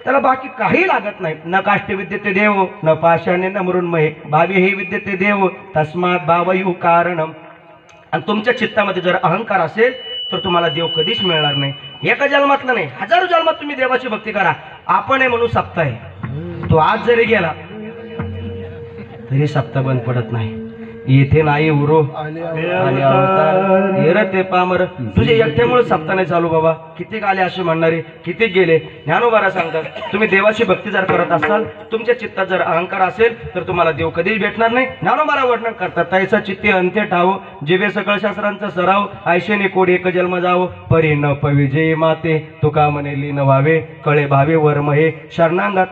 त्याला बाकी काही लागत नाही. न काष्टे विद्यते देव न पाशाने न मृण्मये, भावी हे विद्यते देव तस्मात भावयु कारणम. आणि तुमच्या चित्तामध्ये जर अहंकार असेल तर तुम्हाला देव कधीच मिळणार नाही. एका जन्मातलं नाही, हजारो जन्मात तुम्ही देवाची भक्ती करा. आपण आहे म्हणून सप्ताह आहे. तो आज जरी गेला तरी सप्ताह बंद पडत नाही. येथे नाही उरो आणि अवतार येर ते पामर. तुझे एकट्यामुळे सप्ताह नाही चालू बाबा. किती आले असे म्हणणारे, किती गेले. ज्ञानोबारा सांगतात, तुम्ही देवाची भक्ती जर करत असाल, तुमच्या चित्तात जर अहंकार असेल तर तुम्हाला देव कधीच भेटणार नाही. ज्ञानोबारा वर्णन करतात, तैसा चित्ते अंत्य ठावो जिवे सकळ शास्त्रांचा सराव, आयशेने कोड एक जन्म जावो परी न पविजय माते. तुका म्हणे लीन व्हावे कळे भावे वर्म हे. शरणांगात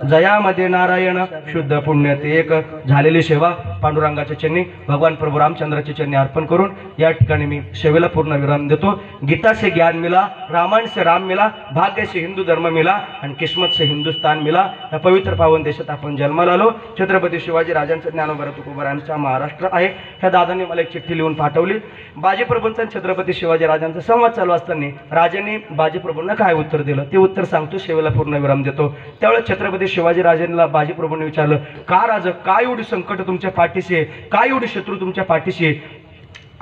जयामध्ये नारायण शुद्ध पुण्य ते एक. झालेली सेवा पांडुरंगाच्या चरणी भगवान प्रभू रामचंद्राच्या चरणी अर्पण करून या ठिकाणी मी सेवेला पूर्ण विराम देतो. गीता से ज्ञान मिला, रामायण से राम मिला, भाग्य से हिंदू धर्म मिला आणि किस्मत से हिंदुस्तान मिला. या पवित्र पावन देशात आपण जन्माला आलो. छत्रपती शिवाजी राजांचं ज्ञानोबा तुकोबारांचा महाराष्ट्र आहे. ह्या दादांनी मला एक चिठ्ठी लिहून पाठवली. बाजीप्रभूंचा छत्रपती शिवाजी राजांचा संवाद चालू असताना राजांनी बाजीप्रभूंना काय उत्तर दिलं ते उत्तर सांगतो, सेवेला पूर्ण विराम देतो. त्यावेळेस छत्रपती शिवाजी राजांना बाजीप्रभूंनी विचारलं, का राजा काय एवढी संकट तुमच्या पाठीशी आहे, काय एवढी शत्रू तुमच्या पाठीशी आहे?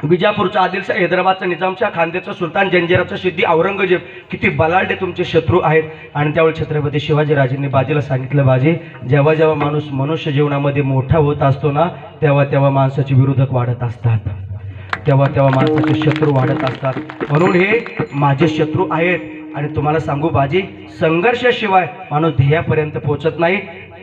विजापूरचा आदिलशाह, हैदराबादचा निजामशाह, खानदेशचा सुलतान, जंजिराचा सिद्धी, औरंगजेब किती बलाढ्य तुमचे शत्रू आहेत. आणि त्यावेळी छत्रपती शिवाजी राजांनी बाजीला सांगितलं, बाजी जेव्हा जेव्हा माणूस मनुष्य जीवनामध्ये मोठा होत असतो ना, तेव्हा तेव्हा माणसाचे विरोधक वाढत असतात, तेव्हा तेव्हा माणसाचे शत्रू वाढत असतात. म्हणून हे माझे शत्रू आहेत. आणि तुम्हाला सांगू बाजी, संघर्षाशिवाय माणूस ध्येयापर्यंत पोहोचत नाही.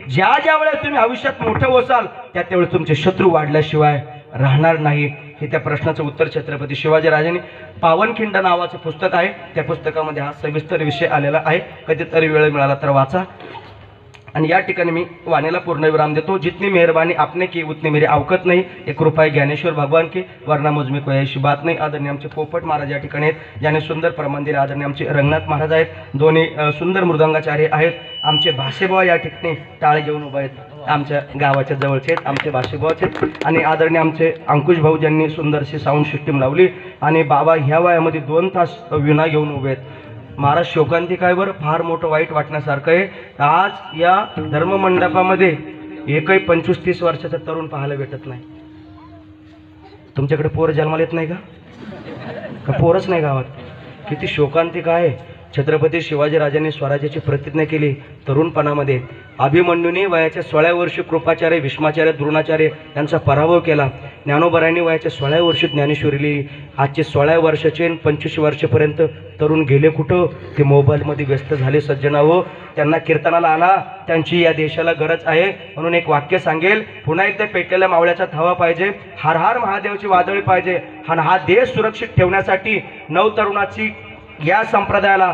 ज्या ज्या वेळेस तुम्ही आयुष्यात मोठे होसाल त्या त्यावेळेस तुमचे शत्रू वाढल्याशिवाय राहणार नाही. हे त्या प्रश्नाचं उत्तर छत्रपती शिवाजी राजांनी पावनखिंड नावाचं पुस्तक आहे, त्या पुस्तकामध्ये हा सविस्तर विषय आलेला आहे. कधीतरी वेळ मिळाला तर वाचा. आणि या ठिकाणी मी वाणीला पूर्णविराम देतो. जितनी मेहरबानी आपने की उतनी मेरी अवकत नाही. एक रुपये ज्ञानेश्वर भगवान की वरना मुझ में कोई ऐसी बात नाही. आदरणीय आमचे पोपट महाराज या ठिकाणी आहेत, ज्याने सुंदर प्रमाण दिले. आदरणीय आमचे रंगनाथ महाराज आहेत, दोन्ही सुंदर मृदंगाचार्य आहेत. आमचे भाषेबुवा या ठिकाणी टाळ घेऊन उभे आहेत, आमच्या गावाच्या जवळचे आहेत, आमचे भाषेबुवाचे आहेत. आणि आदरणीय आमचे अंकुश भाऊ ज्यांनी सुंदरशी साऊंड सिस्टीम लावली. आणि बाबा ह्या वयामध्ये 2 तास विणा घेऊन उभे आहेत. महाराज शोकांतिकावर फार मोठं वाईट वाटण्यासारखं आहे. आज या धर्ममंडपामध्ये एकही 25-30 वर्षाचा तरुण पाहायला भेटत नाही. तुमच्याकडे पोरं जन्माला येत नाही का पोरच नाही गावात? किती शोकांतिक आहे. छत्रपती शिवाजीराजांनी स्वराज्याची प्रतिज्ञा केली तरुणपणामध्ये. अभिमन्यूने वयाच्या 16 वर्षी कृपाचार्य, भीष्माचार्य, द्रोणाचार्य यांचा पराभव केला. ज्ञानोबरांनी वयाच्या 16 वर्षी ज्ञानेश्वरी लिहिली. आजचे 16 वर्षाचे 25 वर्षापर्यंत तरुण गेले कुठं? ते मोबाईलमध्ये व्यस्त झाले. सज्जनाहो, त्यांना कीर्तनाला आणा, त्यांची या देशाला गरज आहे. म्हणून एक वाक्य सांगेल, पुन्हा एकदा पेटलेल्या मावळ्याचा धावा पाहिजे, हर हर महादेवची वादळी पाहिजे. आणि हा देश सुरक्षित ठेवण्यासाठी नवतरुणाची या संप्रदायाला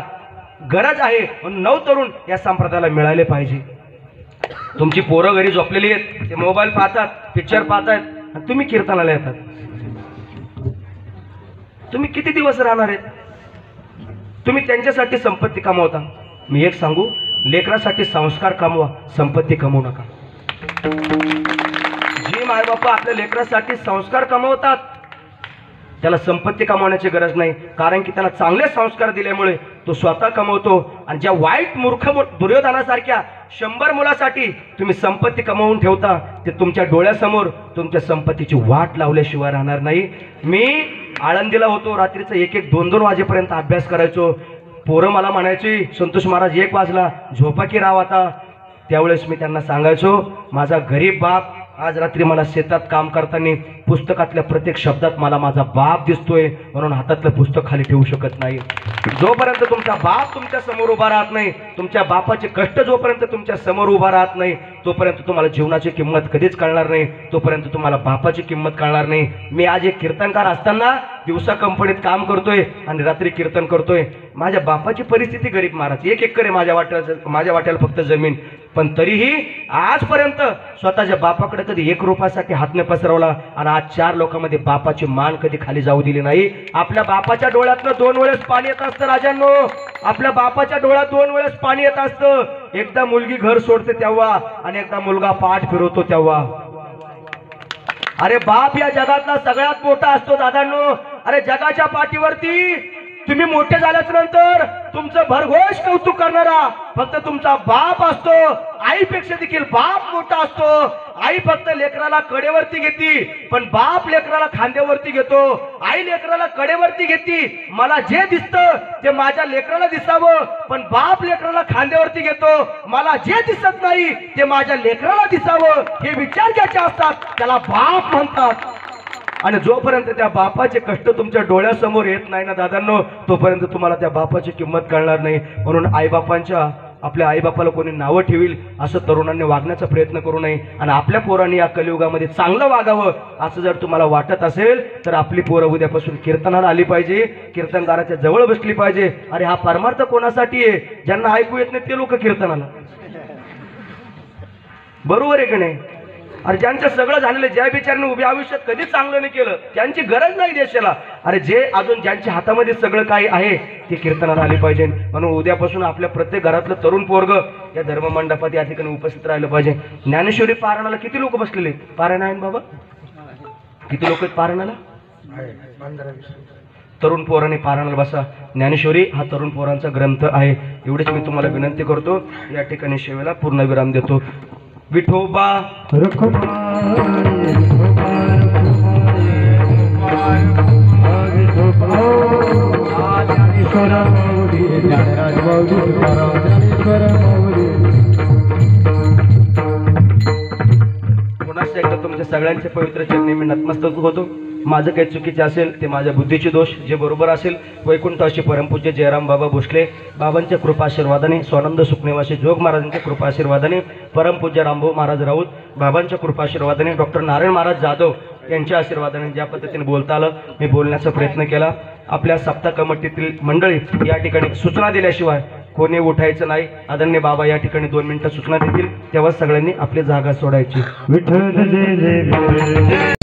गरज आहे. म्हणून नवतरुण या संप्रदायाला मिळाले पाहिजे. तुमची पोरं घरी झोपलेली आहेत, ते मोबाईल पाहतात, पिक्चर पाहतात, आणि तुम्ही कीर्तनाला येतात. तुम्ही किती दिवस राहणार आहेत? तुम्ही त्यांच्यासाठी संपत्ती कमवता. मी एक सांगू, लेकरासाठी संस्कार कमवा, संपत्ती कमवू नका. जी मायबापा आपल्या लेकरासाठी संस्कार कमवतात त्याला संपत्ती कमवण्याची गरज नाही, कारण की त्याला चांगले संस्कार दिल्यामुळे तो स्वतः कमवतो. आणि ज्या वाईट मूर्ख दुर्योधनासारख्या 100 मुलासाठी तुम्ही संपत्ती कमवून ठेवता, ते तुमच्या डोळ्यासमोर तुमच्या संपत्तीची वाट लावल्याशिवाय राहणार नाही. मी आळंदीला होतो, रात्रीचं 1-1, 2-2 वाजेपर्यंत अभ्यास करायचो. पोरं मला म्हणायची, संतोष महाराज 1 वाजला, झोपा की राव आता. त्यावेळेस मी त्यांना सांगायचो, माझा गरीब बाप आज रात्री मला शेतात काम करताना पुस्तकातल्या प्रत्येक शब्दात मला माझा बाप दिसतोय, म्हणून हातातलं पुस्तक खाली ठेवू शकत नाही. जोपर्यंत तुमचा बाप तुमच्या समोर उभा राहत नाही, तुमच्या बापाचे कष्ट जोपर्यंत तुमच्या समोर उभा राहत नाही, तोपर्यंत तुम्हाला जीवनाची किंमत कधीच कळणार नाही, तोपर्यंत तुम्हाला बापाची किंमत कळणार नाही. मी आज एक कीर्तनकार असताना दिवसा कंपनीत काम करतोय आणि रात्री कीर्तन करतोय. माझ्या बापाची परिस्थिती गरीब महाराज, 1 एकर आहे माझ्या वाट्याला फक्त जमीन, पण तरीही आजपर्यंत स्वतःच्या बापाकडे कधी 1 रुपयासाठी हात न पसरवला. आणि आज 4 लोकांमध्ये बापाची मान कधी खाली जाऊ दिली नाही. आपल्या बापाच्या डोळ्यातनं 2 वेळेस पाणी येत असतं राजांनो, आपल्या बापाच्या डोळ्यात 2 वेळेस पाणी येत असतं. एकदा मुलगी घर सोडते तेव्हा, आणि एकदा मुलगा पाठ फिरवतो तेव्हा. अरे बाप या जगातला सगळ्यात मोठा असतो दादांनो. अरे जगाच्या पाठीवरती तुम्ही मोठे झाल्याच्या नंतर तुमचं भरघोष कौतुक करणारा फक्त तुमचा बाप असतो. आईपेक्षा देखील बाप मोठा असतो. आई फक्त लेकराला कडेवरती घेती, पण बाप लेकराला खांद्यावरती घेतो. आई लेकराला कडेवरती घेती, मला जे दिसतं ते माझ्या लेकराला दिसावं, पण बाप लेकराला खांद्यावरती घेतो, मला जे दिसत नाही ते माझ्या लेकराला दिसावं. हे विचार ज्याचे असतात त्याला बाप म्हणतात. आणि जोपर्यंत त्या बापाचे कष्ट तुमच्या डोळ्यासमोर येत नाही ना दादांनो, तोपर्यंत तुम्हाला त्या बापाची किंमत कळणार नाही. म्हणून आईबापांच्या, आपल्या आईबापाला कोणी नावं ठेवील असं तरुणांनी वागण्याचा प्रयत्न करू नये. आणि आपल्या पोरांनी या कलियुगामध्ये चांगलं वागावं असं जर तुम्हाला वाटत असेल तर आपली पोरं उद्यापासून कीर्तनाला आली पाहिजे, कीर्तनकाराच्या जवळ बसली पाहिजे. अरे हा परमार्थ कोणासाठी आहे? ज्यांना ऐकू येत नाही ते लोक कीर्तनाला, बरोबर आहे की नाही? अरे ज्यांचं सगळं झालेलं, ज्या बिचाराने उभ्या आयुष्यात कधी चांगलं नाही केलं, त्यांची गरज नाही देशाला. अरे जे अजून ज्यांच्या हातामध्ये सगळं काही आहे ते कीर्तनाला आले पाहिजे. म्हणून उद्यापासून आपल्या प्रत्येक घरातलं तरुण पोरग या धर्ममंडपात या ठिकाणी उपस्थित राहिलं पाहिजे. ज्ञानेश्वरी पारायणाला किती लोक बसलेले? पारायण आहे बाबा, किती लोक आहेत पारायणाला? तरुण पोरांनी पारायणाला बसा. ज्ञानेश्वरी हा तरुण पोरांचा ग्रंथ आहे. एवढीच मी तुम्हाला विनंती करतो. या ठिकाणी सेवेला पूर्णविराम देतो. विठोबा पुन्हा एकदा तुमच्या सगळ्यांच्या पवित्र चरणी मी नतमस्तक होतो. माझं काही चुकीचे असेल ते माझ्या बुद्धीचे दोष, जे बरोबर असेल वैकुंठाशी परमपूज्य जयराम बाबा भोसले बाबांच्या कृपाशीर्वादाने, स्वानंद सुखनिवासी जोग महाराजांच्या कृपाशीर्वादाने, परमपूज्य रामभाऊ महाराज राऊत बाबांच्या कृपाशीर्वादाने, डॉक्टर नारायण महाराज जाधव यांच्या आशीर्वादाने ज्या पद्धतीने बोलता आलं मी बोलण्याचा प्रयत्न केला. आपल्या सप्ताह कमिटीतील मंडळी या ठिकाणी सूचना दिल्याशिवाय कोणी उठायचं नाही. आदरणीय बाबा या ठिकाणी 2 मिनिटं सूचना देतील, तेव्हा सगळ्यांनी आपली जागा सोडायची. विठ्ठल जय जय विठ्ठल जय